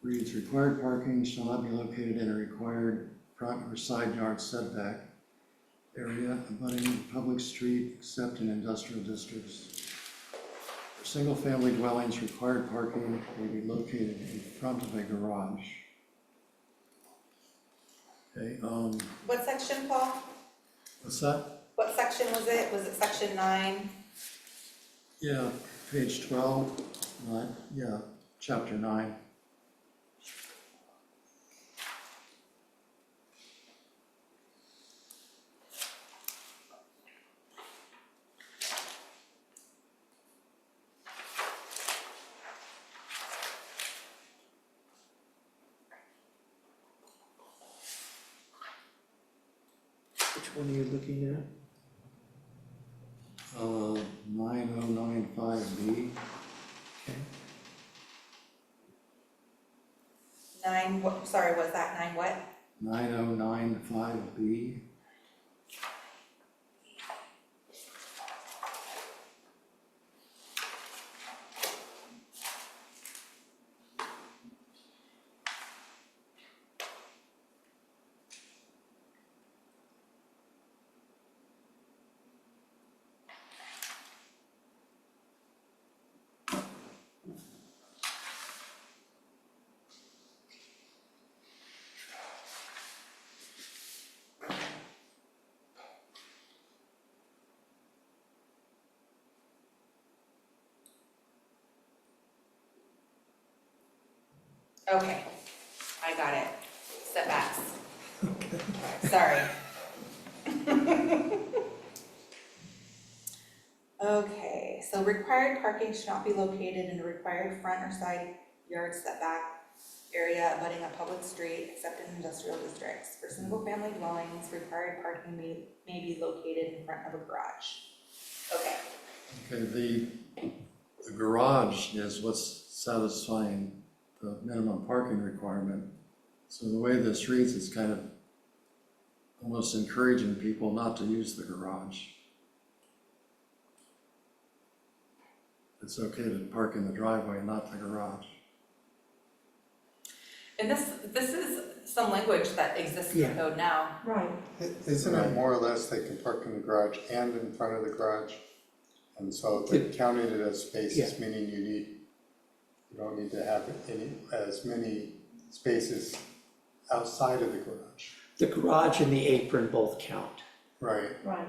reads, required parking shall not be located in a required front or side yard setback area abutting public street except in industrial districts. For single-family dwellings, required parking may be located in front of a garage. Okay, What section, Paul? what's that? What section was it? Was it section 9? Yeah, page 12, yeah, chapter 9. Which one are you looking at? 9095B. Okay. 9, what, sorry, was that 9 what? 9095B. Okay, I got it. Setbacks. Sorry. Okay, so required parking should not be located in a required front or side yard setback area abutting a public street except in industrial districts. For single-family dwellings, required parking may be located in front of a garage. Okay, Okay, the garage is what's satisfying the minimum parking requirement. So the way this reads is kind of almost encouraging people not to use the garage. It's okay to park in the driveway, not the garage. and this is some language that exists in the code now. Right, Isn't it more or less they can park in the garage and in front of the garage? And so they counted it as spaces, meaning you don't need to have as many spaces outside of the garage. The garage and the apron both count Right. right.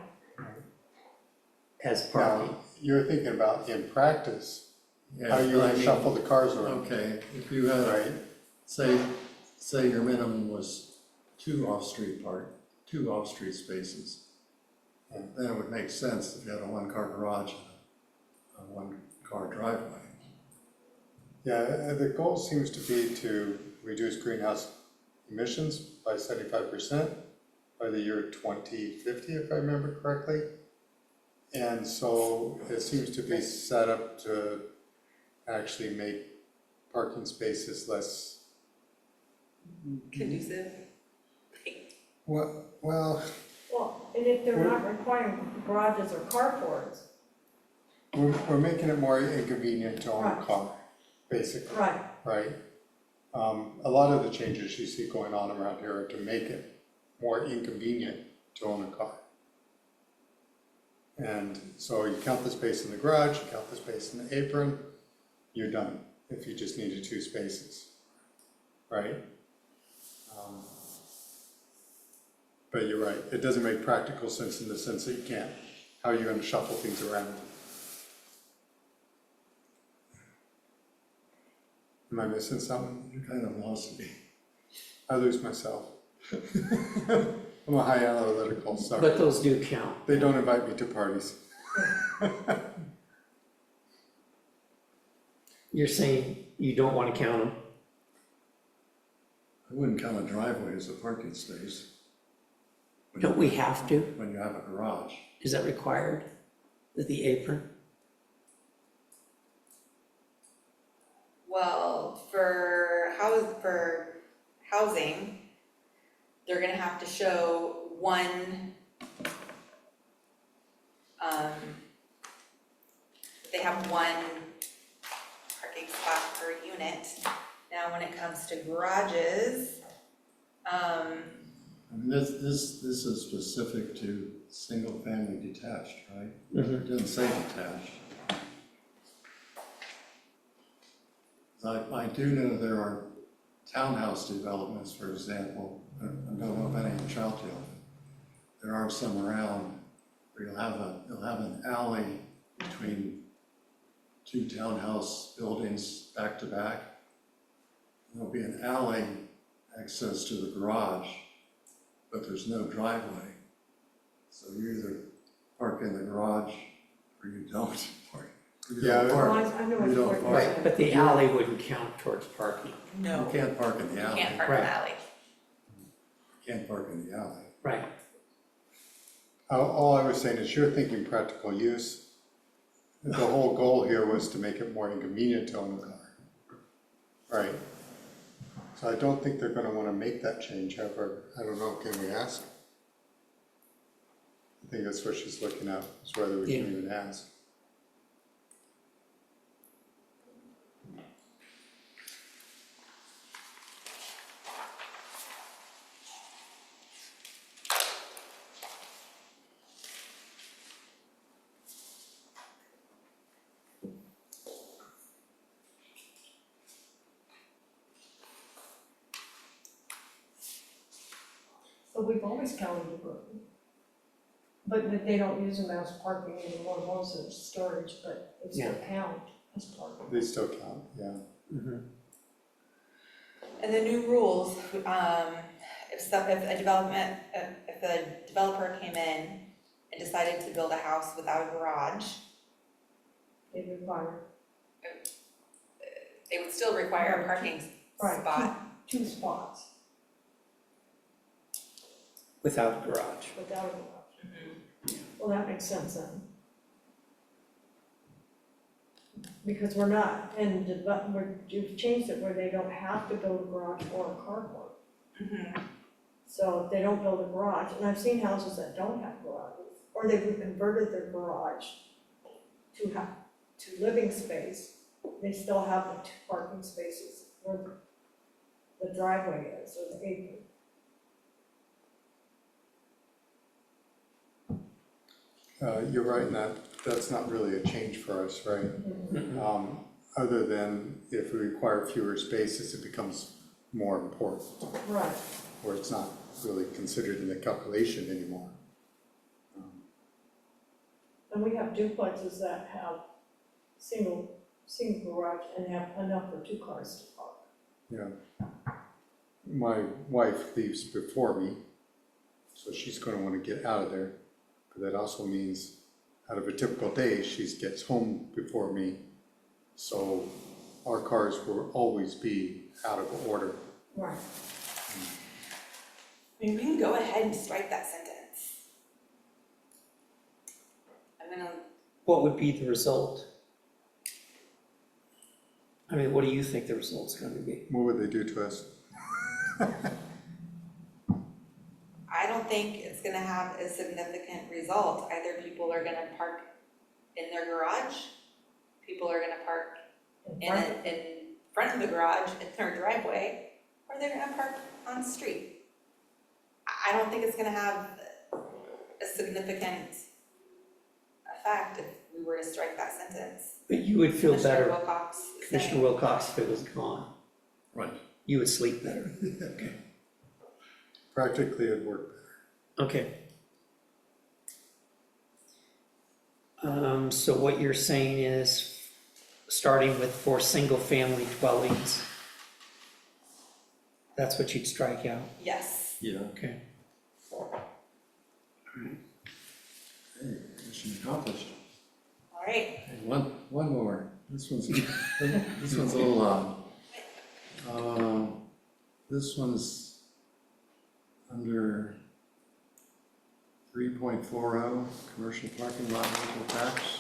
as parking. Now, you're thinking about in practice, Yeah, how you but I would mean, shuffle the cars around, okay, if you had, right? say your minimum was two off-street spaces, then it would make sense if you had a one-car garage and a one-car driveway. Yeah, the goal seems to be to reduce greenhouse emissions by 75% by the year 2050, if I remember correctly. And so it seems to be set up to actually make parking spaces less, Conducive. Well, Well, and if they're not requiring garages or carports, we're making it more inconvenient to own a Right. car, basically, right, right? A lot of the changes you see going on around here are to make it more inconvenient to own a car. And so you count the space in the garage, you count the space in the apron, you're done, if you just needed 2 spaces, right? But you're right, it doesn't make practical sense in the sense that you can't, how are you gonna shuffle things around? Am I missing something? You kind of lost me. I lose myself. I'm a high analytical, sorry. But those do count. They don't invite me to parties. You're saying you don't want to count them? I wouldn't count a driveway as a parking space. Don't we have to? When you have a garage. Is that required? The apron? Well, for housing, they're gonna have to show one, they have one parking spot per unit. Now, when it comes to garages, I mean, this is specific to single-family detached, right? It didn't say detached. I do know there are townhouse developments, for example, I don't know of any in Troutdale. There are some around where you'll have an alley between 2 townhouse buildings back to back. There'll be an alley access to the garage, but there's no driveway. So you either park in the garage or you don't park. Yeah, well, I know what You don't you're park. Right, saying. but the alley wouldn't count towards parking. no, You can't park in the you alley. can't park in the Right. alley. You can't park in the alley. Right. All I was saying is you're thinking practical use. The whole goal here was to make it more inconvenient to own a car. Right? So I don't think they're gonna wanna make that change, however, I don't know, can we ask? I think that's what she's looking at, is whether we can even ask. But we've always counted the road. But they don't use them as parking anymore, most of it's storage, but they still count as parking. They still count, yeah. And the new rules, if a developer came in and decided to build a house without a garage, They require, they would still require a parking right, spot. 2 spots Without a garage. without a garage. Well, that makes sense then. Because we're not, and you've changed it where they don't have to build a garage or a carport. Mhm. So if they don't build a garage, and I've seen houses that don't have garages, or they've converted their garage to living space, they still have the 2 parking spaces where the driveway is, or the apron. You're right, and that's not really a change for us, right? Other than if we require fewer spaces, it becomes more important, Right, or it's not really considered in the calculation anymore. and we have duplexes that have single garage and have enough for 2 cars to park. Yeah. My wife leaves before me, so she's gonna wanna get out of there. But that also means out of a typical day, she gets home before me. So our cars will always be out of order. Right. Maybe we can go ahead and strike that sentence. I'm gonna, What would be the result? I mean, what do you think the result's gonna be? What would they do to us? I think it's gonna have a significant result. Either people are gonna park in their garage, people are gonna park in front of the garage, in their driveway, or they're gonna park on the street. I don't think it's gonna have a significant effect if we were to strike that sentence. But you would feel Commissioner better, Wilcox is Commissioner saying. Wilcox, if it was gone. Right. You would sleep better. Okay. Practically it'd work better. Okay. So what you're saying is, starting with for single-family dwellings, that's what you'd strike out, Yes. Yeah. okay? Hey, mission accomplished. All right. Hey, one more. This one's a little odd. This one's under 3.40, commercial parking lot local tax.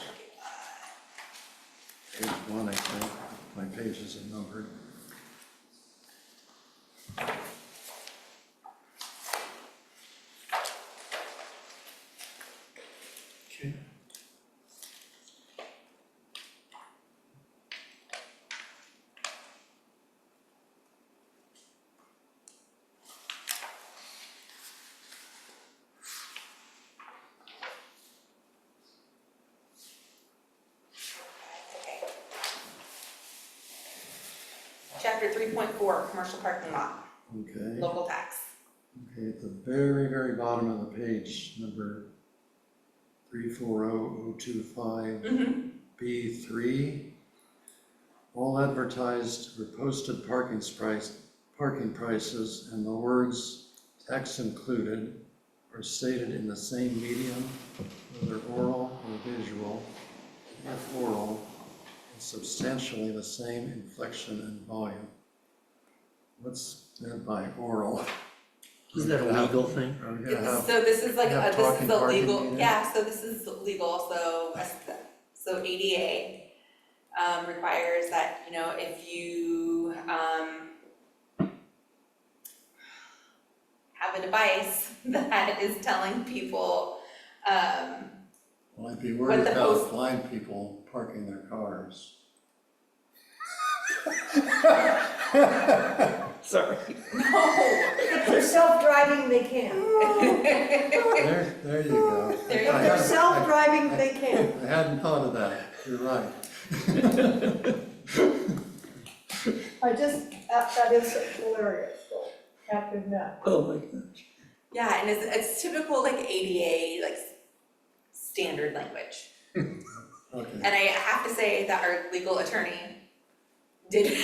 Page 1, I think. My page isn't numbered. Okay. Chapter 3.4, commercial parking lot, Okay. local tax. Okay, at the very, very bottom of the page, number 340025. Mm-hmm. B3, all advertised or posted parking prices and the words tax included are stated in the same medium, whether oral or visual. If oral, it's substantially the same inflection and volume. What's meant by oral? Is that a legal thing? Are we gonna have, So this is like, have this is talking a parking legal, meeting? yeah, so this is legal, so ADA requires that, you know, if you have a device that is telling people, well, I'd be worried what the about post- blind people parking their cars. Sorry. no. If they're self-driving, they can. There you go. There you If go. they're self-driving, they can. I hadn't thought of that, you're right. That is hilarious, though, have to admit. Oh my gosh. Yeah, and it's typical like ADA, like standard language. Okay. And I have to say that our legal attorney did.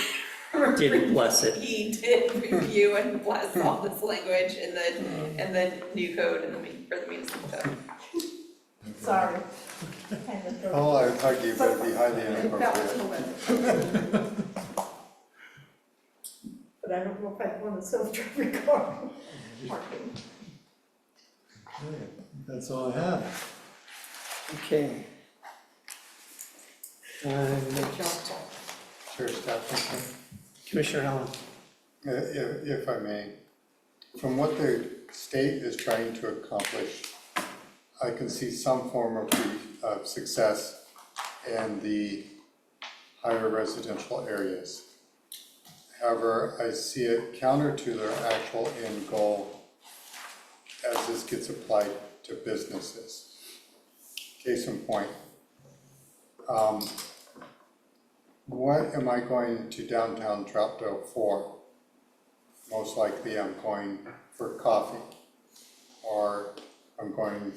Did bless it. He did review and bless all this language in the new code and for the municipal code. Sorry. Kind of throw- Oh, I'd hug you, but it'd be highly That was inappropriate. hilarious. But I don't know if I'd want a self-driving car. Parking. Okay, that's all I have. Okay. Next, Chair Staff, Commissioner Allen. if I may, from what the state is trying to accomplish, I can see some form of success in the higher residential areas. However, I see it counter to their actual end goal as this gets applied to businesses. Case in point, what am I going to downtown Troutdale for? Most likely I'm going for coffee, or I'm going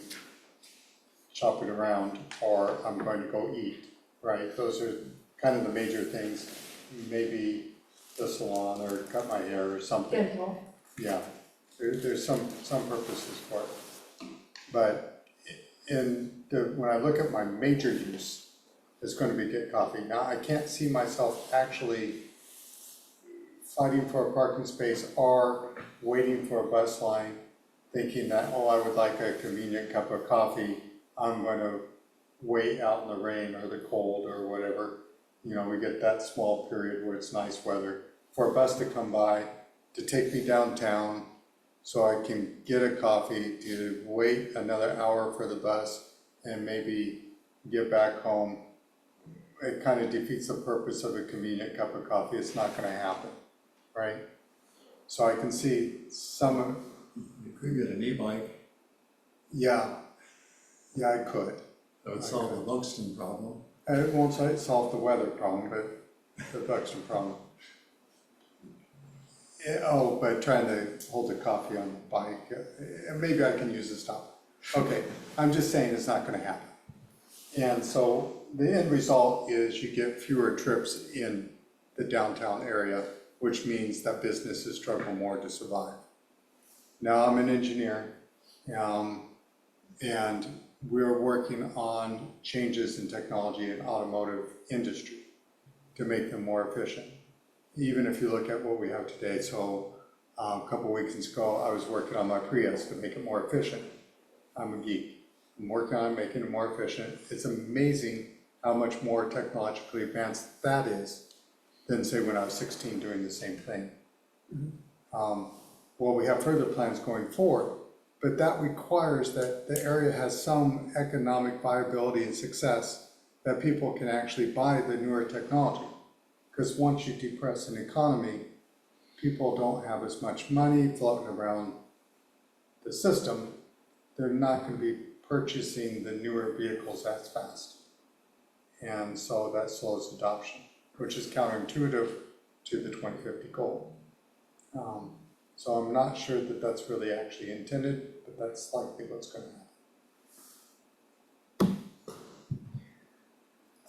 shopping around, or I'm going to go eat, right? Those are kind of the major things, maybe the salon or cut my hair or something. Dental. Yeah, there's some purposes for it. But when I look at my major use, it's gonna be get coffee. Now, I can't see myself actually fighting for a parking space or waiting for a bus line, thinking that, oh, I would like a convenient cup of coffee. I'm gonna wait out in the rain or the cold or whatever. You know, we get that small period where it's nice weather, for a bus to come by, to take me downtown, so I can get a coffee, to wait another hour for the bus and maybe get back home. It kind of defeats the purpose of a convenient cup of coffee. It's not gonna happen, right? So I can see some of, You could get an e-bike, yeah, I could. that would solve the Buxton problem. And it won't solve the weather problem, but the Buxton problem. Oh, but trying to hold the coffee on the bike, maybe I can use a stop. Okay, I'm just saying it's not gonna happen. And so the end result is you get fewer trips in the downtown area, which means that businesses struggle more to survive. Now, I'm an engineer, and we're working on changes in technology in automotive industry to make them more efficient. Even if you look at what we have today, so a couple weeks ago, I was working on my Prius to make it more efficient. I'm a geek. I'm working on making it more efficient. It's amazing how much more technologically advanced that is than say when I was 16 doing the same thing. Well, we have further plans going forward, but that requires that the area has some economic viability and success that people can actually buy the newer technology. Because once you depress an economy, people don't have as much money floating around the system. They're not going to be purchasing the newer vehicles as fast. And so that slows adoption, which is counterintuitive to the 2050 goal. So I'm not sure that that's really actually intended, but that's likely what's going to happen.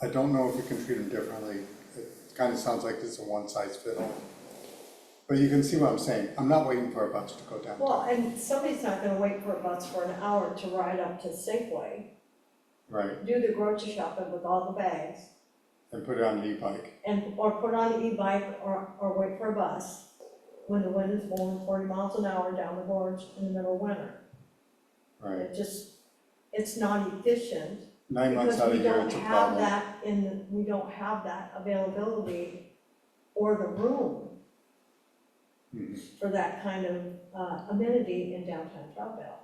I don't know if you can treat them differently. It kind of sounds like it's a one-size-fits-all. But you can see what I'm saying. I'm not waiting for a bus to go downtown. Well, and somebody's not gonna wait for a bus for an hour to ride up to Safeway, Right, do the grocery shopping with all the bags, and put it on an e-bike. or put on an e-bike, or wait for a bus when the wind is blowing 40 miles an hour down the gorge in the middle of winter. Right, It just, it's not efficient, 9 months because out we of year, don't it's a have problem. that we don't have that availability or the room Mhm. for that kind of amenity in downtown Troutdale.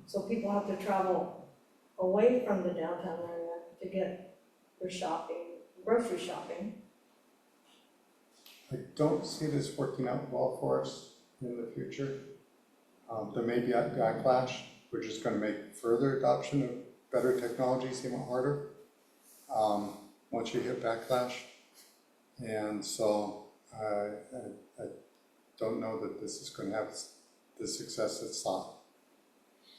So people have to travel away from the downtown area to get their shopping, grocery shopping. I don't see this working out well for us in the future. There may be a backlash, which is going to make further adoption of better technologies even harder once you hit backlash. And so I don't know that this is going to have the success it's sought.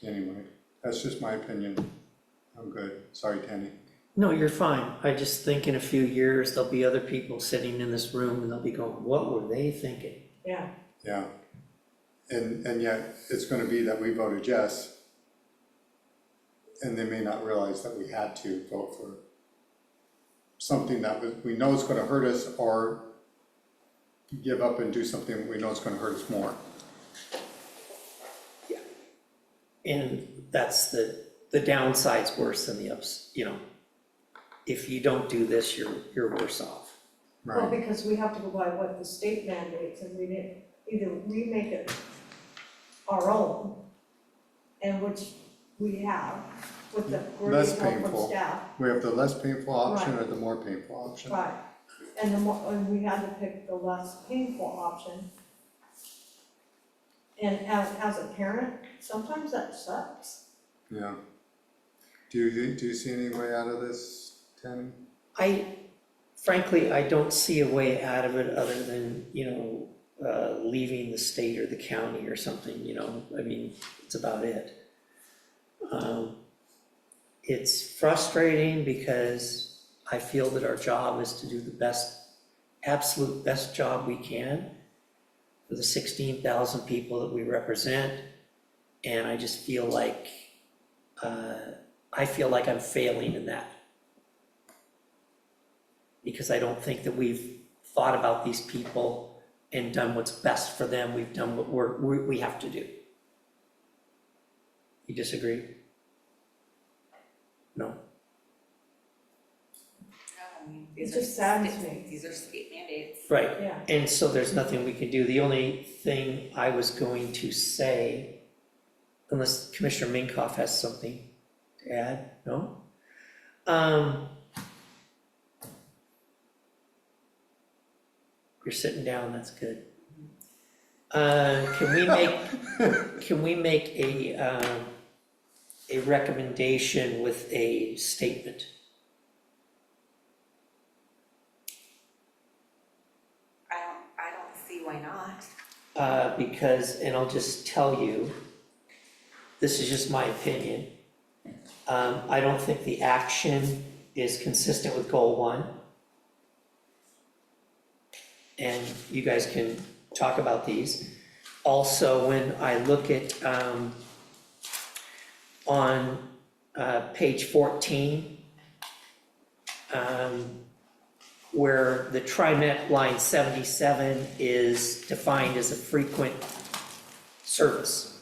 Anyway, that's just my opinion. I'm good. Sorry, Tanny. No, you're fine. I just think in a few years, there'll be other people sitting in this room and they'll be going, what were they thinking? Yeah, Yeah. And yet it's going to be that we voted yes, and they may not realize that we had to vote for something that we know is going to hurt us, or give up and do something we know is going to hurt us more. And that's the downside's worse than the ups, if you don't do this, you're worse off. well, Right, because we have to go by what the state mandates, and we didn't, either we make it our own, and which we have with the Less great help painful. from staff. we have the less painful option Right. or the more painful option. Right, and we had to pick the less painful option. And as a parent, sometimes that sucks. Yeah. Do you see any way out of this, Tammy? Frankly, I don't see a way out of it other than, leaving the state or the county or something, I mean, it's about it. It's frustrating because I feel that our job is to do the absolute best job we can for the 16,000 people that we represent. And I just feel like, I'm failing in that. Because I don't think that we've thought about these people and done what's best for them. We've done what we have to do. You disagree? No? No, I mean, These It are just saddens state- me. These are state mandates. Right, Yeah, and so there's nothing we can do. The only thing I was going to say, unless Commissioner Minkoff has something to add, no? You're sitting down, that's good. Can we make a recommendation with a statement? I don't see why not. Because, and I'll just tell you, this is just my opinion. I don't think the action is consistent with goal 1. And you guys can talk about these. Also, when I look at, on page 14, where the TriMet line 77 is defined as a frequent service.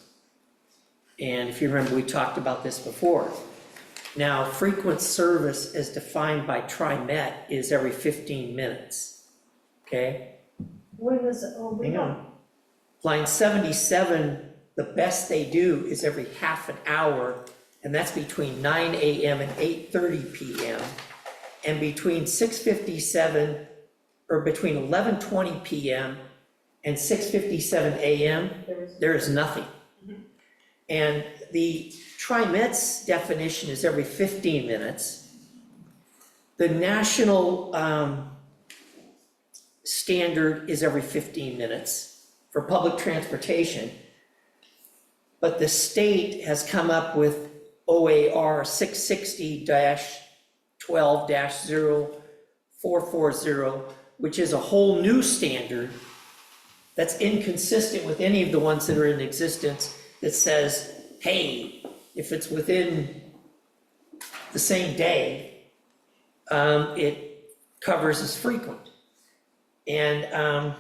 And if you remember, we talked about this before. Now, frequent service as defined by TriMet is every 15 minutes, okay? when is it, oh, we Hang don't, on. Line 77, the best they do is every half an hour, and that's between 9 AM and 8:30 PM. And between 6:57, or between 11:20 PM and 6:57 AM, there is, there is nothing. And the TriMet's definition is every 15 minutes. The national standard is every 15 minutes for public transportation. But the state has come up with OAR 660-12-0440, which is a whole new standard that's inconsistent with any of the ones that are in existence, that says, hey, if it's within the same day, it covers as frequent. And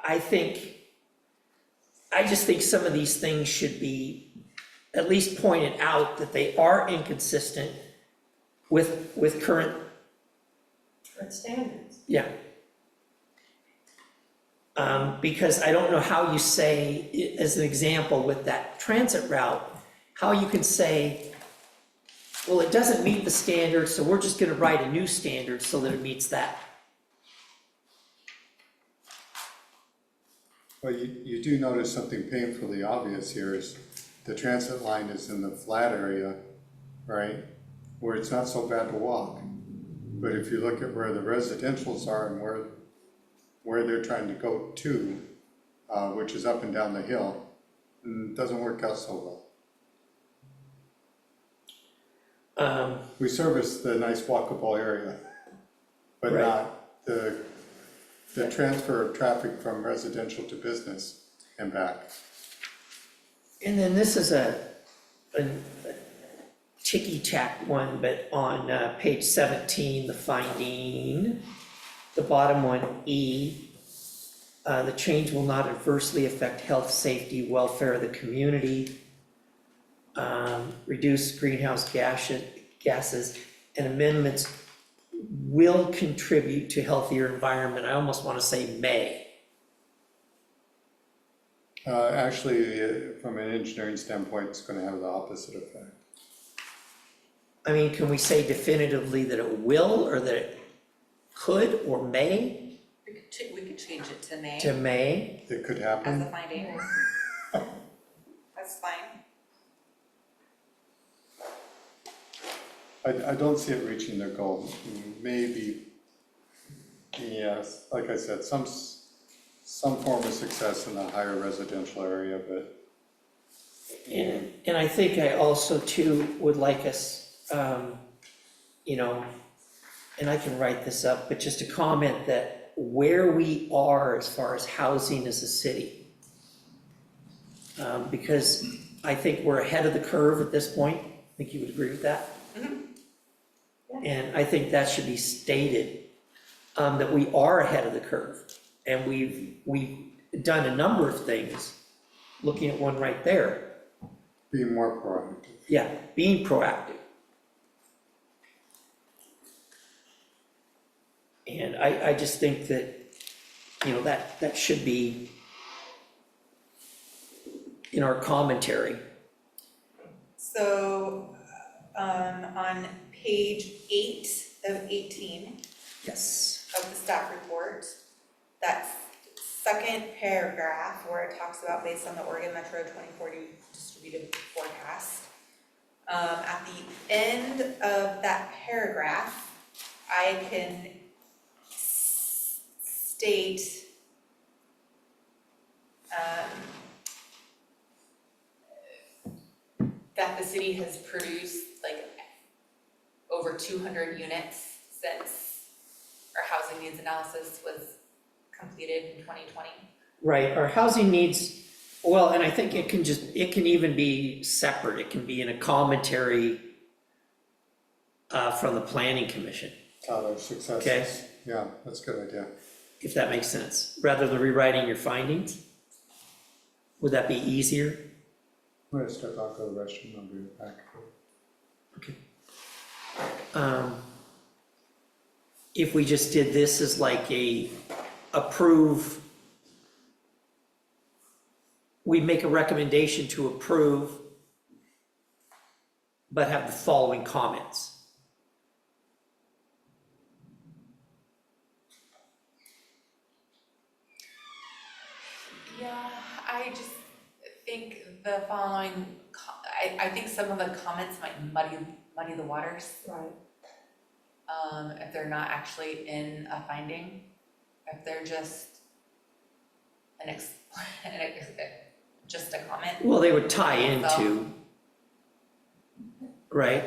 I just think some of these things should be at least pointed out, that they are inconsistent with current, standards. yeah. Because I don't know how you say, as an example with that transit route, how you can say, well, it doesn't meet the standard, so we're just gonna write a new standard so that it meets that. Well, you do notice something painfully obvious here is the transit line is in the flat area, right? Where it's not so bad to walk. But if you look at where the residentials are and where they're trying to go to, which is up and down the hill, it doesn't work out so well. We service the nice walkable area, but Right. not the transfer of traffic from residential to business and back. And then this is a ticky-tack one, but on page 17, the finding, the bottom one, E, the change will not adversely affect health, safety, welfare of the community, reduce greenhouse gases, and amendments will contribute to healthier environment. I almost want to say may. Actually, from an engineering standpoint, it's gonna have the opposite effect. I mean, can we say definitively that it will, or that it could, or may, We could change it to May to may? It could as happen. a finding. That's fine. I don't see it reaching their goal. Maybe, yes, like I said, some form of success in the higher residential area, but And I think I also too would like us, you know, and I can write this up, but just a comment that where we are as far as housing as a city. Because I think we're ahead of the curve at this point. I think you would agree with that? And I think that should be stated, that we are ahead of the curve. And we've done a number of things, looking at one right there. being more proactive. Yeah, being proactive. And I just think that, you know, that should be in our commentary. So, on page 8 of 18 Yes. of the staff report, that second paragraph where it talks about based on the Oregon Metro 2040 distributed forecast. At the end of that paragraph, I can state, that the city has produced like over 200 units since our housing needs analysis was completed in 2020. Right, our housing needs, well, and I think it can even be separate, it can be in a commentary from the planning commission, Tout our successes. Okay. Yeah, that's a good idea. if that makes sense, rather than rewriting your findings. Would that be easier? I'm gonna step out, go to the restroom, I'll be back. If we just did this as like approve, we make a recommendation to approve, but have the following comments. Yeah, I just think the following, I think some of the comments might muddy the waters, Right. if they're not actually in a finding, if they're just just a comment. Well, they would tie into, right?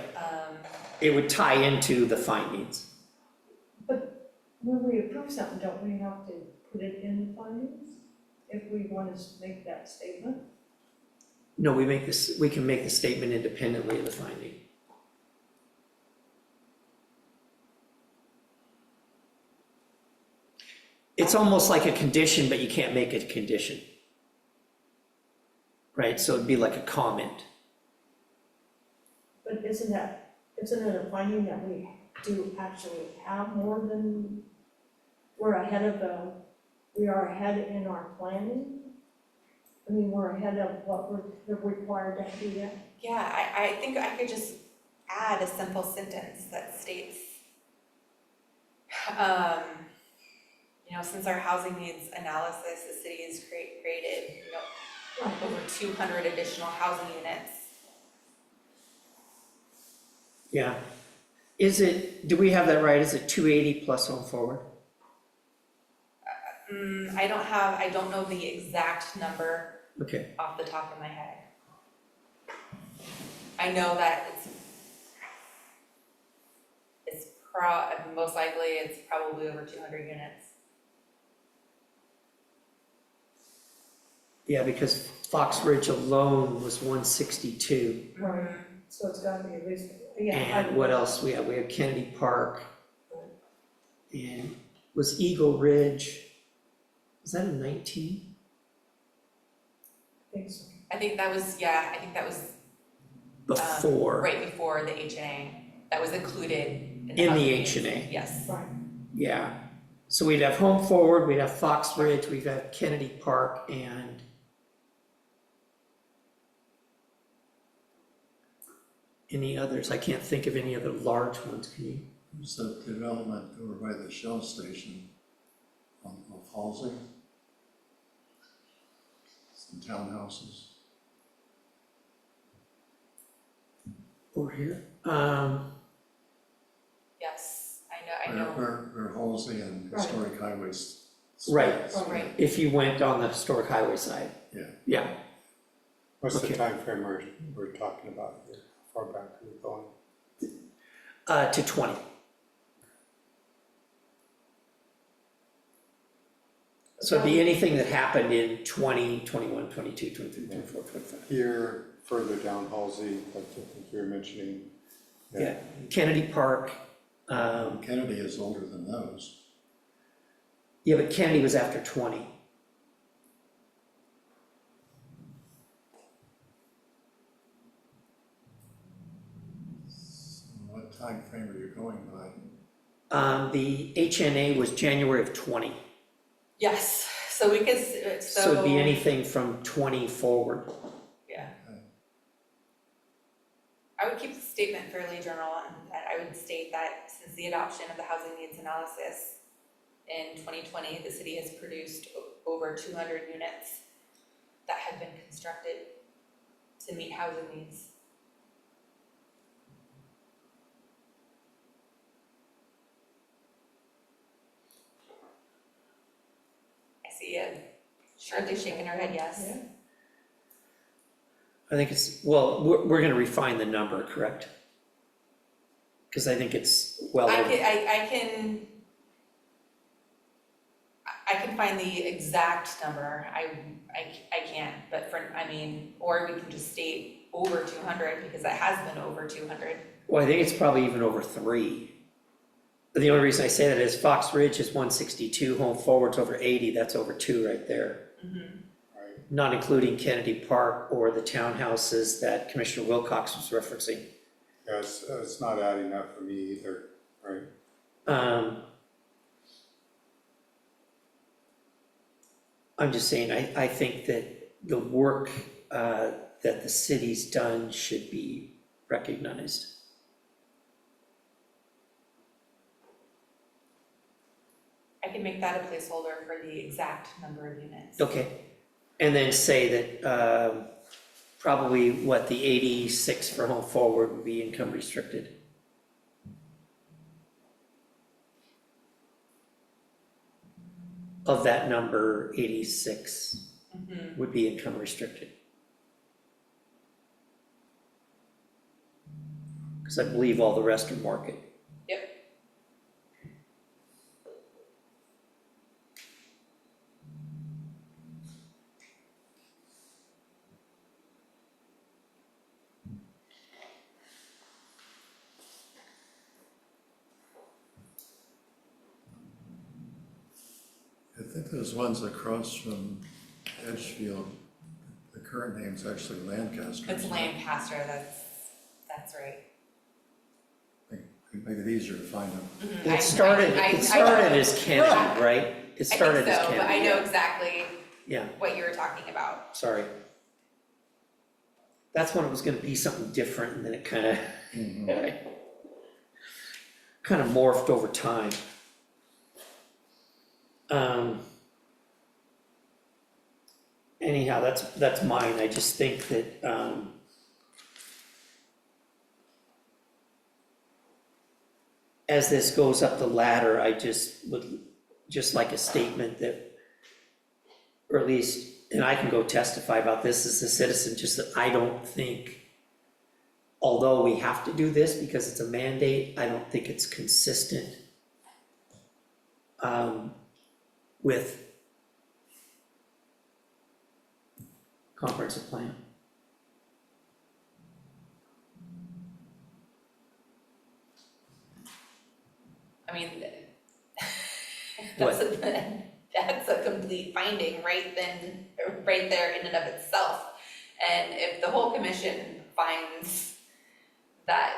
It would tie into the findings. But when we approve something, don't we have to put it in the findings? If we want to make that statement? No, we can make the statement independently of the finding. It's almost like a condition, but you can't make it a condition. Right, so it'd be like a comment. But isn't it a finding that we do actually have more than, we are ahead in our planning? I mean, we're ahead of what we're required to do that. Yeah, I think I could just add a simple sentence that states, since our housing needs analysis, the city has created, over 200 additional housing units. Yeah. Do we have that right? Is it 280 plus home forward? I don't know the exact number Okay, off the top of my head. I know that most likely it's probably over 200 units. yeah, because Fox Ridge alone was 162. Right. So it's gotta be at least, yeah. And what else we have? We have Kennedy Park. And was Eagle Ridge, was that in 19? I think so. I think that was Before, right before the H&A, that was included in in the housing H&A. needs. Yes. Right. Yeah. So we'd have Home Forward, we'd have Fox Ridge, we'd have Kennedy Park, and any others. I can't think of any other large ones, can you? There's a development over by the Shell station of housing. Some townhouses. Over here? Yes, I know. Where Halsey and Right. Historic Highways. Right. splits. Right. If you went on the historic highway side. Yeah. Yeah, What's the Okay. timeframe we're talking about here? How far back are we going? to 20. So it'd be anything that happened in 20, 21, 22, 23, 24, 25. Here, further down Halsey, like I think you were mentioning. Yeah, Kennedy Park, Kennedy is older than those. yeah, but Kennedy was after 20. So what time frame are you going by? The HNA was January of 20, Yes, so we could, so it'd be anything from 20 forward. Yeah. I would keep the statement fairly general on that. I would state that since the adoption of the housing needs analysis in 2020, the city has produced over 200 units that have been constructed to meet housing needs. I see it. Shirley shaking her head yes. Yeah. I think it's, well, we're gonna refine the number, correct? Because I think it's well I over. can find the exact number, I can't, but or we can just state over 200, because it has been over 200. Well, I think it's probably even over 3. But the only reason I say that is Fox Ridge is 162, Home Forward's over 80, that's over 2 right there. Right. Not including Kennedy Park or the townhouses that Commissioner Wilcox was referencing. Yeah, it's not adding up for me either, right? I'm just saying, I think that the work that the city's done should be recognized. I can make that a placeholder for the exact number of units. Okay, and then say that probably what the 86 for Home Forward would be income restricted. Of that number, 86 would be income restricted. Because I believe all the rest are market. Yep. I think those ones across from Edgefield, the current name's actually Lancaster. It's isn't it? Lancaster, that's right. Make it easier to find them. It started as Kennedy, right? It started as I think so, but I Kennedy. know exactly Yeah, what you were talking about. sorry. That's when it was gonna be something different, and then it kind of morphed over time. Anyhow, that's mine. I just think that as this goes up the ladder, I just would just like a statement that, or at least, and I can go testify about this as a citizen, just that I don't think, although we have to do this because it's a mandate, I don't think it's consistent with comprehensive plan. I mean, that's a complete finding right there in and of itself. And if the whole commission finds that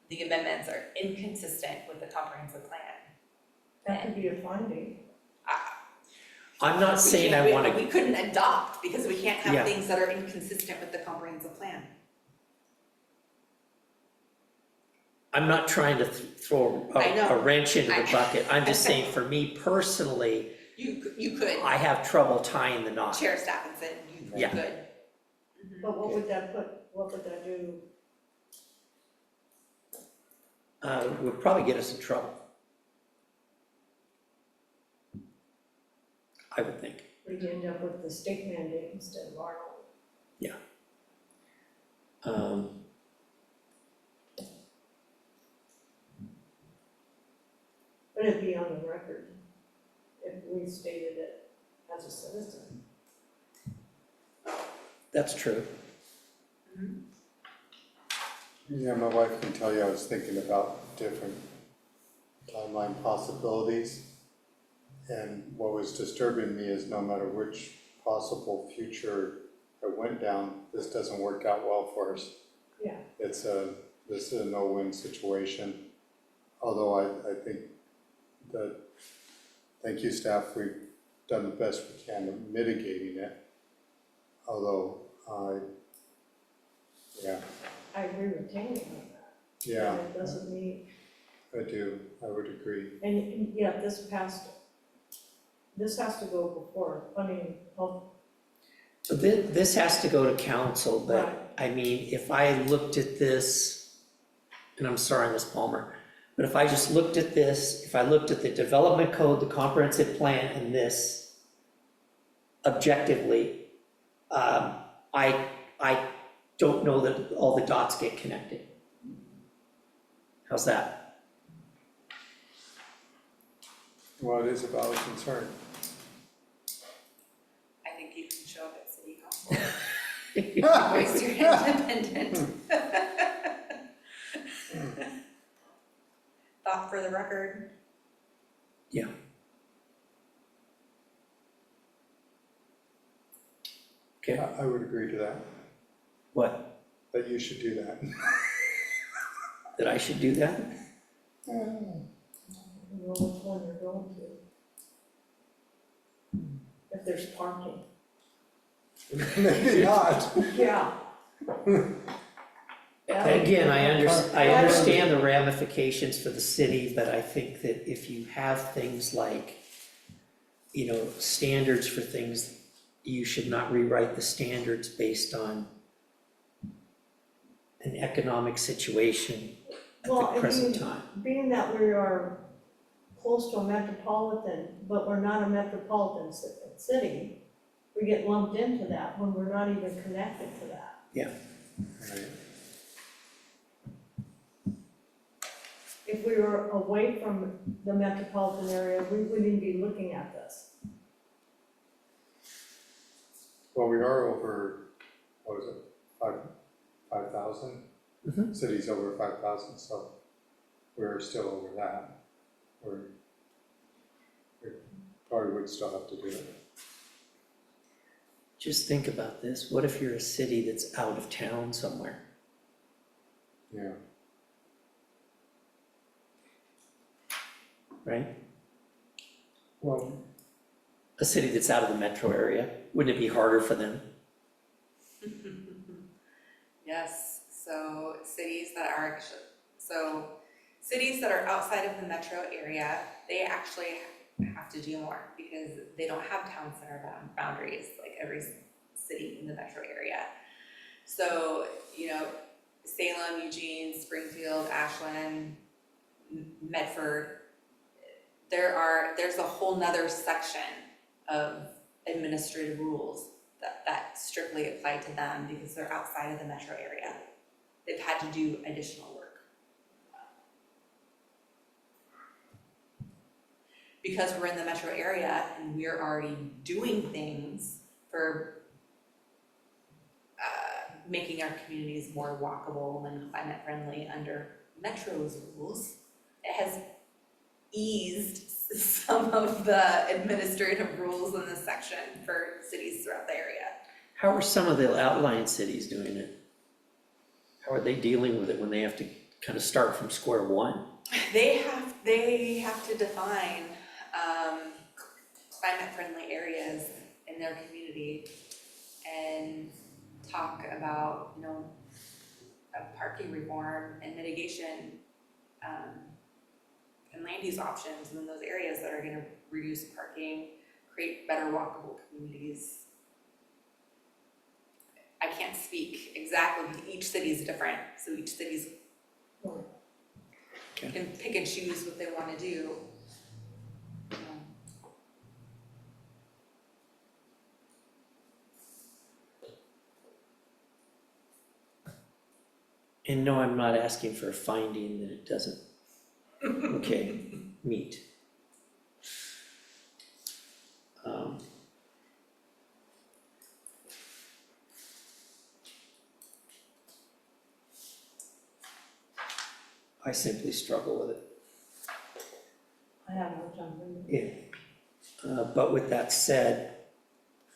the amendments are inconsistent with the comprehensive plan, That could be a finding. I'm not saying I wanna, we couldn't adopt because we can't Yeah. have things that are inconsistent with the comprehensive plan. I'm not trying to throw I know. a wrench into the I- bucket. I'm just saying, for me personally, You could, I have trouble tying the knot. Chair Stephenson, you Yeah. could. But what would that do? Would probably get us in trouble. I would think. We'd end up with the state mandate instead of our own. But it'd be on the record if we stated it as a citizen. That's true. Yeah, my wife can tell you I was thinking about different timeline possibilities. And what was disturbing me is no matter which possible future it went down, this doesn't work out well for us. Yeah. It's a this is a no-win situation. Although I think that, thank you staff, we've done the best we can of mitigating it. Although, yeah, I agree with Tammy on that. yeah, And it doesn't mean, I would agree. and yeah, this has to go before, I mean, So this has to go to council, but Right. I mean, if I looked at this, and I'm sorry, Ms. Palmer, but if I just looked at this, if I looked at the development code, the comprehensive plan, and this objectively, I don't know that all the dots get connected. How's that? Well, it is a valid concern. I think you can show up at city council, voice your independent. Thought for the record. Yeah. Okay, I would agree to that, what, that you should do that. that I should do that? you know which one you're going to. If there's parking. Maybe not. Yeah. Again, I understand the ramifications for the city, but I think that if you have things like, you know, standards for things, you should not rewrite the standards based on an economic situation at Well, the and present time. being that we are close to a metropolitan, but we're not a metropolitan city, we get lumped into that when we're not even connected to that. Right. If we were away from the metropolitan area, we wouldn't be looking at this. Well, we are over, what is it, 5,000? Mhm. Cities over 5,000, so we're still over that. We probably would still have to do it. Just think about this, what if you're a city that's out of town somewhere? Yeah, Right? well, A city that's out of the metro area, wouldn't it be harder for them? Yes, so cities that are cities that are outside of the metro area, they actually have to do more because they don't have town center boundaries like every city in the metro area. So, you know, Salem, Eugene, Springfield, Ashland, Medford, there's a whole nother section of administrative rules that strictly apply to them because they're outside of the metro area. They've had to do additional work. Because we're in the metro area and we're already doing things for making our communities more walkable and climate friendly under metro's rules, it has eased some of the administrative rules in this section for cities throughout the area. How are some of the outlying cities doing it? How are they dealing with it when they have to kind of start from square one? They have to define climate friendly areas in their community and talk about, you know, a parking reform and mitigation and land use options in those areas that are gonna reduce parking, create better walkable communities. I can't speak exactly, each city is different, so each city's Okay. can pick and choose what they wanna do. And no, I'm not asking for a finding that it doesn't, okay, meet. I simply struggle with it. I have no time reading. Yeah. But with that said,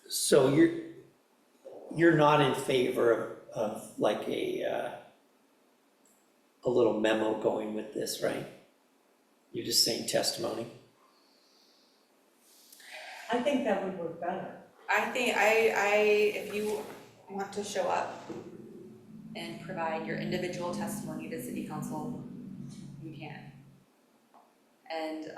so you're not in favor of like a a little memo going with this, right? You're just saying testimony? I think that would work better. I think, if you want to show up and provide your individual testimony to city council, you can. And,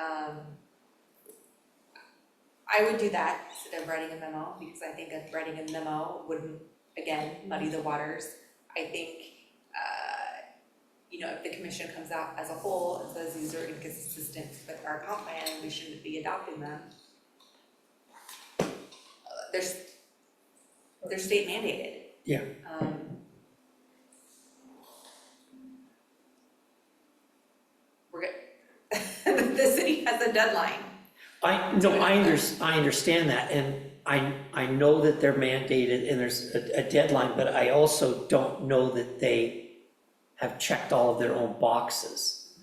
I would do that instead of writing a memo, because I think that writing a memo would, again, muddy the waters. I think, if the commission comes out as a whole and says these are inconsistent with our comp plan, we shouldn't be adopting them. They're state mandated. Yeah. We're good. The city has a deadline. I understand that, and I know that they're mandated and there's a deadline, but I also don't know that they have checked all of their own boxes.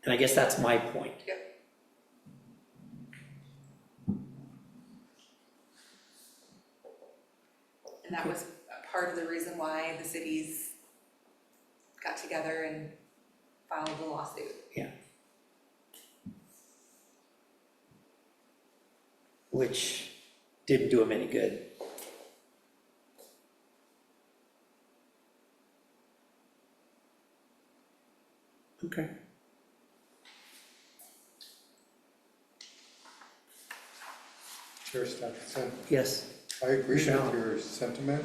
And I guess that's my point. Yep. And that was a part of the reason why the cities got together and filed the lawsuit. Which didn't do them any good. Okay. Chair Stephenson, Yes, I agree with Michelle. your sentiment.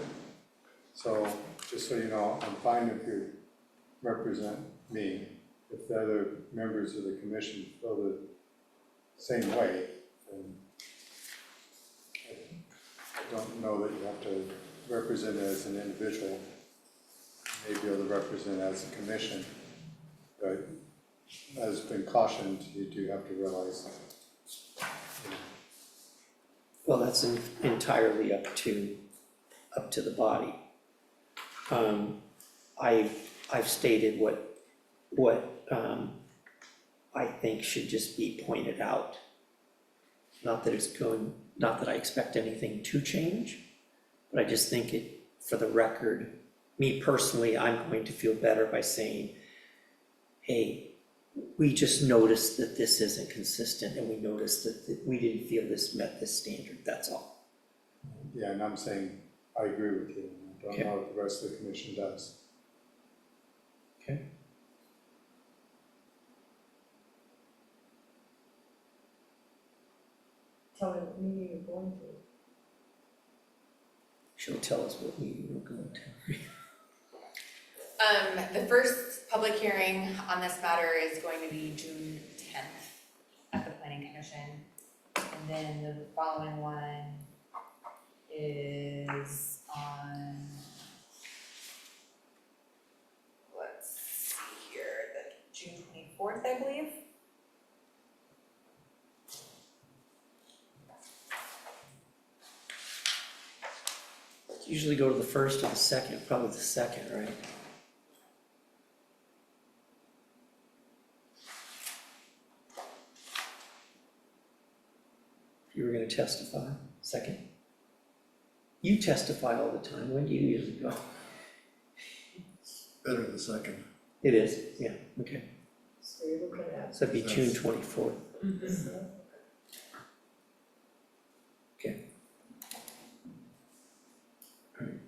So, just so you know, I'm fine if you represent me. If the other members of the commission feel the same way, then I don't know that you have to represent as an individual. You may be able to represent as a commission, but as has been cautioned, you do have to realize that. well, that's entirely up to the body. I've stated what I think should just be pointed out. Not that I expect anything to change, but I just think it, for the record, me personally, I'm going to feel better by saying, hey, we just noticed that this isn't consistent, and we noticed that we didn't feel this met this standard, that's all. Yeah, and I'm saying, I agree with you. I Okay. don't know what the rest of the commission does. Okay. Tell me what meeting you're going to. She'll tell us what meeting we're going to. The first public hearing on this matter is going to be June 10th at the planning commission. And then the following one is on, let's see here, the June 24th, I believe. Usually go to the first or the second, probably the second, right? If you were gonna testify, second? You testify all the time, when do you usually go? Better the second. It is, yeah, okay, So you're looking at. so it'd be June 24th, okay. All right.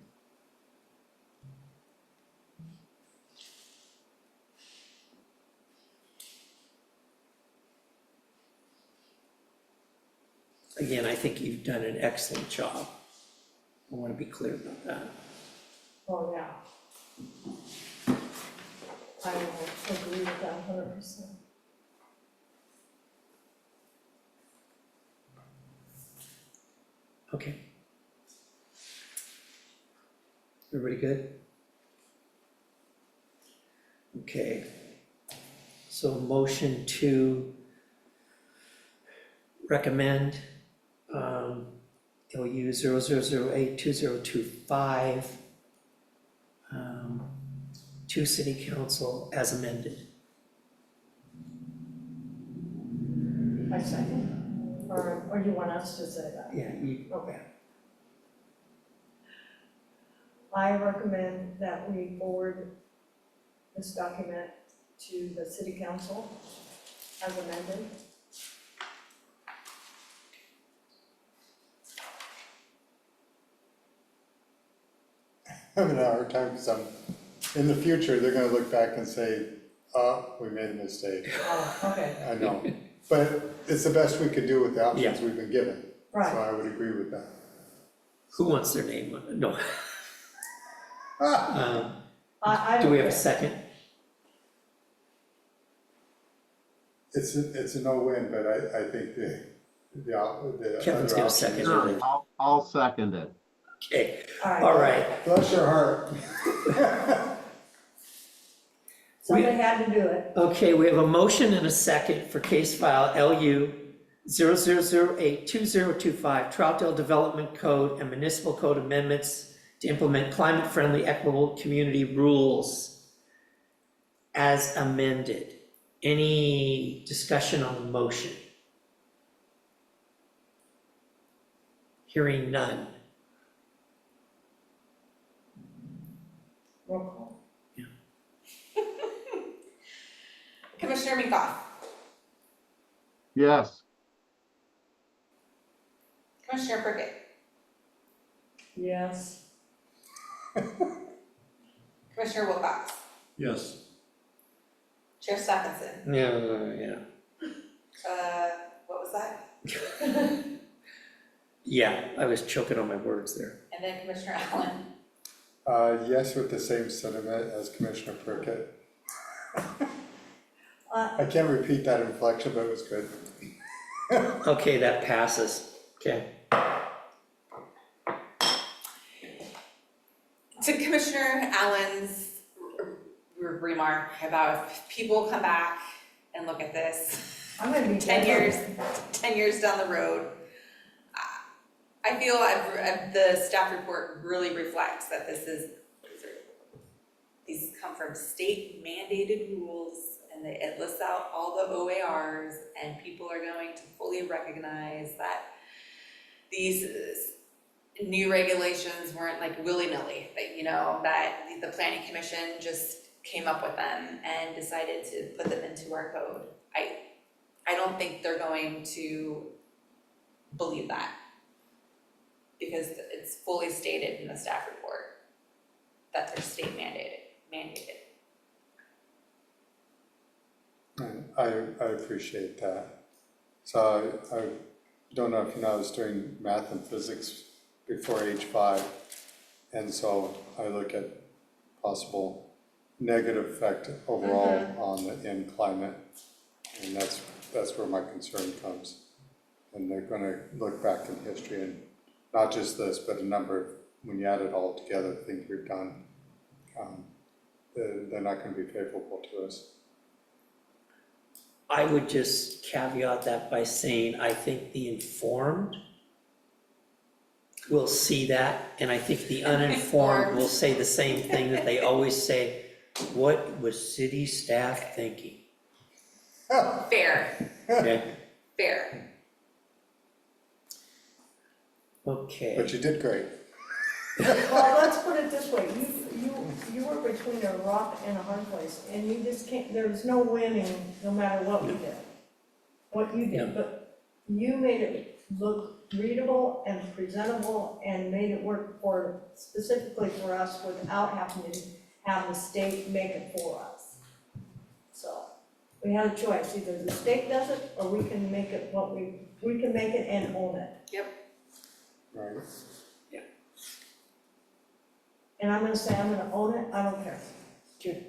Again, I think you've done an excellent job. I want to be clear about that. Oh, yeah. I will agree with that 100%. Okay. Everybody good? Okay. So motion to recommend LU 00082025 to city council as amended. I second. Or you want us to say that? Yeah, you, Okay. I recommend that we forward this document to the city council as amended. I'm having a hard time because in the future, they're gonna look back and say, we made a mistake. Oh, okay, I know, but it's the best we could do with the options Yeah. we've been given. So right. I would agree with that. Who wants their name on it? No. I Do don't we have a care. second? It's a no-win, but I think the Kevin's other gonna option second is it. right. I'll second it. Okay, All right. all right. Bless your heart. Somebody had to do it. Okay, we have a motion and a second for case file LU 00082025, Troutdale Development Code and Municipal Code amendments to implement climate-friendly equitable community rules as amended. Any discussion on the motion? Hearing none. Roll call. Commissioner Minkoff, Yes. Commissioner Prickett, Yes. Commissioner Wilcox, Yes. Chair Stephenson, Yeah. what was that? Yeah, I was choking on my words there. And then Commissioner Allen. Yes, with the same sentiment as Commissioner Prickett. I can't repeat that inflection, but it was good. Okay, that passes. Okay. To Commissioner Allen's remark about if people come back and look at this I'm gonna be 10 dead. years, 10 years down the road, I feel the staff report really reflects that these come from state mandated rules, and it lists out all the OARs, and people are going to fully recognize that these new regulations weren't like willy-nilly, that, you know, that the planning commission just came up with them and decided to put them into our code. I don't think they're going to believe that, because it's fully stated in the staff report that they're state mandated. And I appreciate that. So I don't know if you know, I was doing math and physics before age 5. And so I look at possible negative effect overall on the end climate. And that's where my concern comes. And they're gonna look back in history, and not just this, but a number of, when you add it all together, think you're done. They're not gonna be favorable to us. I would just caveat that by saying, I think the informed will see that, and I think the uninformed will say the same thing that they always say, what was city staff thinking? Fair, Okay, fair. okay. But you did great. Well, let's put it this way, you were between a rock and a hard place, and you just can't, there's no winning, no matter what we did. What you Yeah. did, but you made it look readable and presentable and made it work for, specifically for us, without having to have the state make it for us. So, we had a choice, either the state does it, or we can make it we can make it and own it. Right. And I'm gonna say I'm gonna own it, I don't care. Good.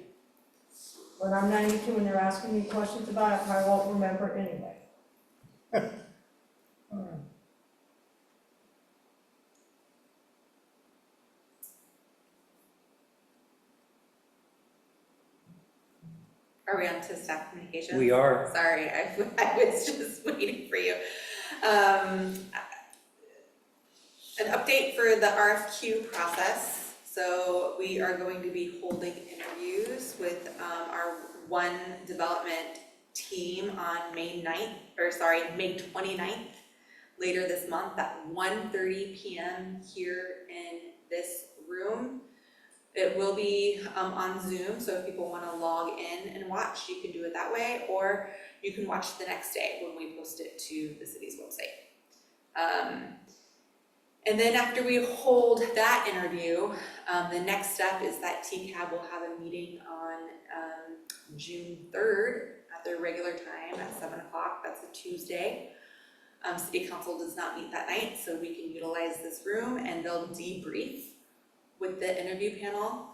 When I'm 92 and they're asking me questions about it, I won't remember anyway. Are we on to staff communications? We are. Sorry, I was just waiting for you. An update for the RFQ process. So we are going to be holding interviews with our one development team on May 29th, later this month at 1:30 p.m. here in this room. It will be on Zoom, so if people wanna log in and watch, you can do it that way, or you can watch the next day when we post it to the city's website. And then after we hold that interview, the next step is that TCAB will have a meeting on June 3rd at their regular time at 7 o'clock, that's a Tuesday. City council does not meet that night, so we can utilize this room and they'll debrief with the interview panel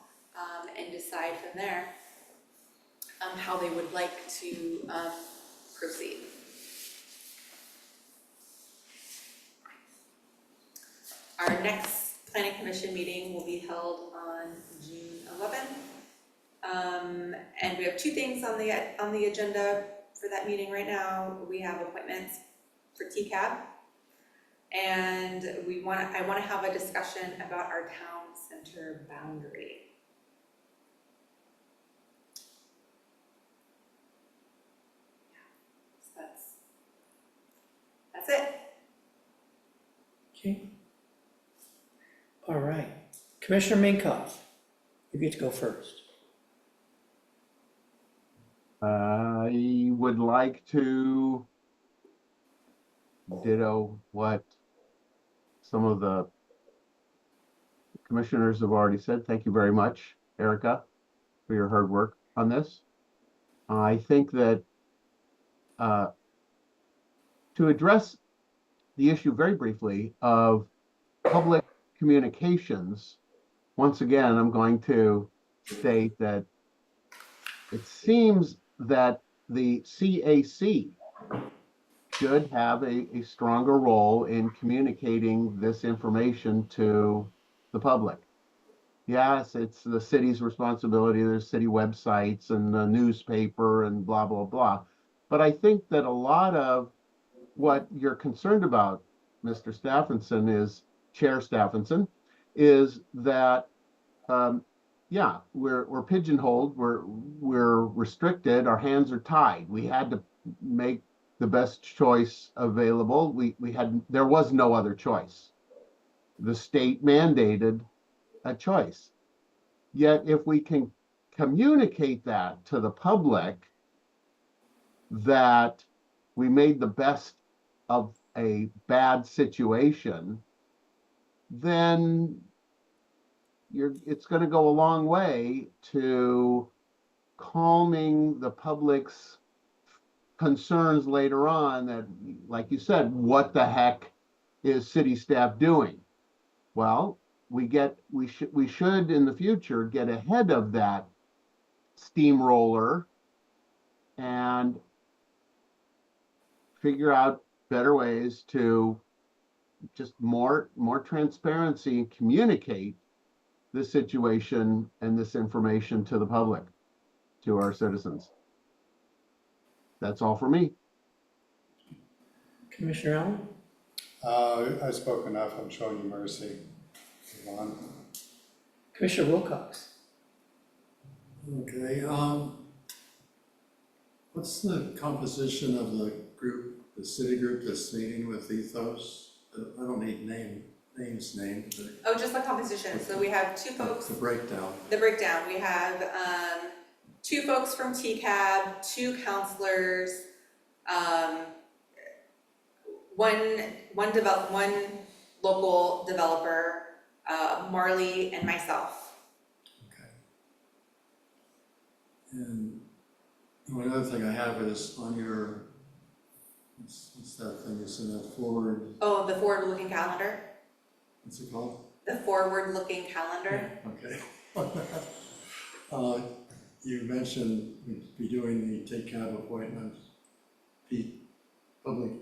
and decide from there how they would like to proceed. Our next planning commission meeting will be held on June 11th. And we have two things on the agenda for that meeting right now. We have appointments for TCAB. And I wanna have a discussion about our town center boundary. So that's it. Okay. All right, Commissioner Minkoff, you get to go first. I would like to ditto what some of the commissioners have already said. Thank you very much, Erica, for your hard work on this. I think that to address the issue very briefly of public communications, once again, I'm going to state that it seems that the CAC should have a stronger role in communicating this information to the public. Yes, it's the city's responsibility, there's city websites and the newspaper and blah, blah, blah. But I think that a lot of what you're concerned about, Mr. Stephenson, Chair Stephenson, is that yeah, we're pigeonholed, we're restricted, our hands are tied. We had to make the best choice available. There was no other choice. The state mandated a choice. Yet if we can communicate that to the public, that we made the best of a bad situation, then it's going to go a long way to calming the public's concerns later on that, like you said, what the heck is city staff doing? Well, we should in the future get ahead of that steamroller and figure out better ways to just more transparency and communicate this situation and this information to the public, to our citizens. That's all for me. Commissioner Allen? I spoke enough, I'm showing you mercy. Move on. Commissioner Wilcox? Okay, what's the composition of the group, the city group that's meeting with Ethos? I don't need names named, but Oh, just the composition, so we have two folks, the breakdown. the breakdown, we have two folks from TCAB, two counselors, one local developer, Marley and myself. Okay. And one other thing I have is on your, what's that thing you sent out forward, Oh, the forward-looking calendar, what's it called? the forward-looking calendar. Okay. You mentioned we'd be doing the take cab appointments, the public,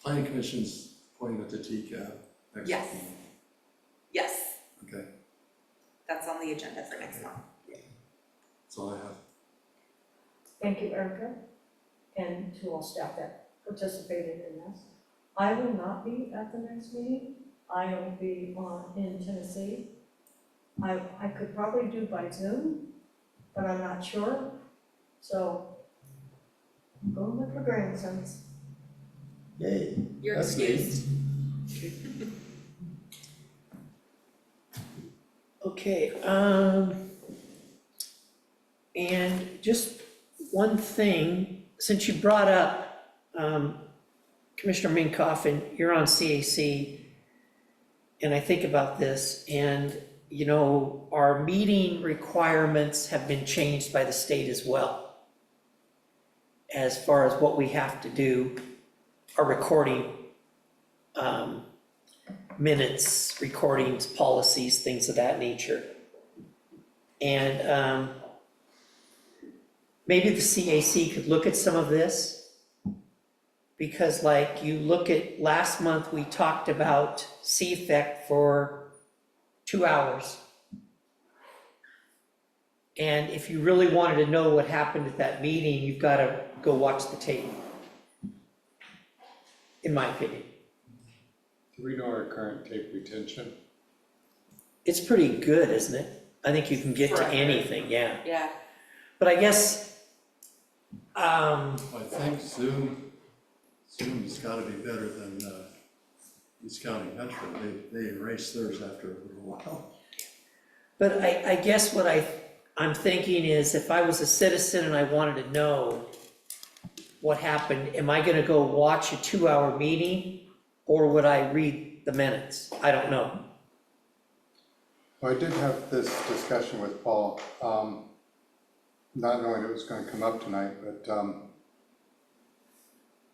planning commission's appointment to TCAB next Yes. month. Yes, Okay, that's on the agenda for next month. that's all I have. Thank you, Erica, and to all staff that participated in this. I will not be at the next meeting. I will be in Tennessee. I could probably do by Zoom, but I'm not sure. So I'm going with my grandsons. Yay. You're That's excused. Okay, Okay, and just one thing, since you brought up, Commissioner Minkoff, and you're on CAC, and I think about this, and, you know, our meeting requirements have been changed by the state as well, as far as what we have to do, our recording, minutes, recordings, policies, things of that nature. And maybe the CAC could look at some of this. Because like you look at, last month, we talked about CFEC for 2 hours. And if you really wanted to know what happened at that meeting, you've got to go watch the tape. In my opinion. Do we know our current tape retention? It's pretty good, isn't it? I think you can get to Forever. anything, yeah. Yeah. But I guess, I think Zoom's gotta be better than, East County Metro. They erased theirs after a little while. but I guess what I'm thinking is if I was a citizen and I wanted to know what happened, am I gonna go watch a 2-hour meeting? Or would I read the minutes? I don't know. Well, I did have this discussion with Paul, not knowing it was gonna come up tonight, but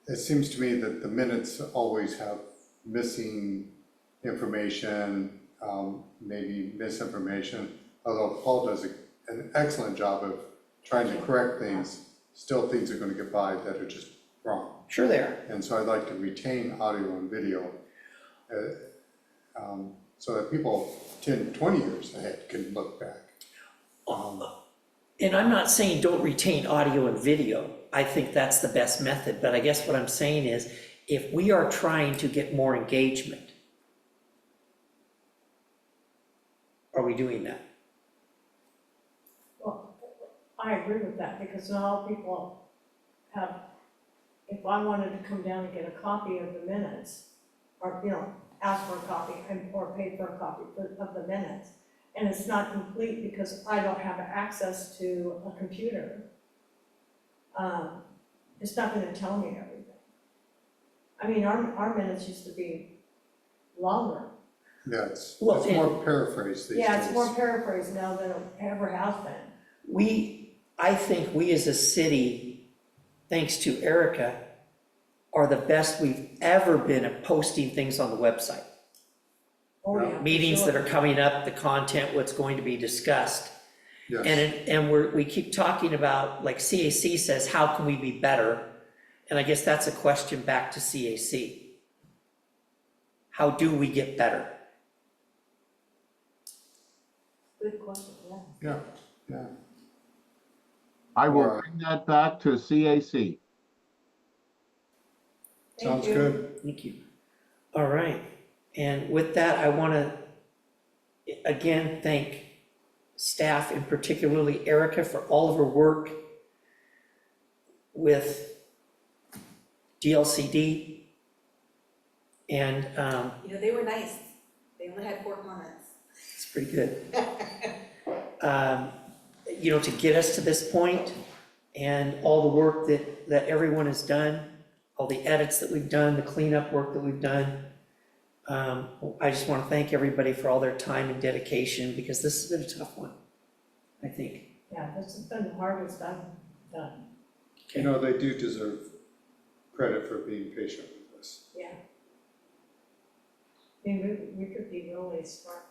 it seems to me that the minutes always have missing information, maybe misinformation, although Paul does an excellent job of trying to correct things, still things are gonna get by that are just wrong. Sure they are. And so I'd like to retain audio and video, so that people 10, 20 years ahead can look back. And I'm not saying don't retain audio and video. I think that's the best method, but I guess what I'm saying is, if we are trying to get more engagement, are we doing that? Well, I agree with that, because not all people have, if I wanted to come down and get a copy of the minutes, or, you know, ask for a copy or pay for a copy of the minutes, and it's not complete because I don't have access to a computer, it's not gonna tell me everything. I mean, our minutes used to be longer. Yeah, it's Well, more paraphrased these days. Yeah, it's more paraphrased now than it ever has been. I think we as a city, thanks to Erica, are the best we've ever been at posting things on the website. Oh, yeah, for Meetings that sure. are coming up, the content, what's going to be discussed. Yes, And we keep talking about, like CAC says, how can we be better? And I guess that's a question back to CAC. How do we get better? Good question, yeah. yeah, yeah. I will Or- bring that back to CAC. Thank Sounds you. good. Thank you. All right, and with that, I want to, again, thank staff, and particularly Erica, for all of her work with DLCD. And You know, they were nice. They only had 4 comments. it's pretty good. You know, to get us to this point, and all the work that everyone has done, all the edits that we've done, the cleanup work that we've done. I just want to thank everybody for all their time and dedication, because this has been a tough one, I think. Yeah, this has been the hardest I've done, You know, they do deserve credit for being patient with us. yeah. I mean, we could be really smart.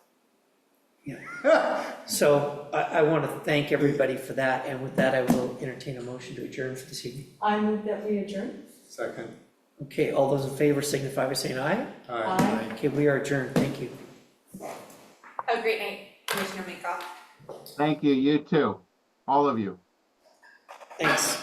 So I want to thank everybody for that, and with that, I will entertain a motion to adjourn for this evening. I move that we adjourn. Second. Okay, all those in favor signify by saying aye. Aye. Okay, we are adjourned, thank you. Have a great night, Commissioner Minkoff. Thank you, you too, all of you. Thanks.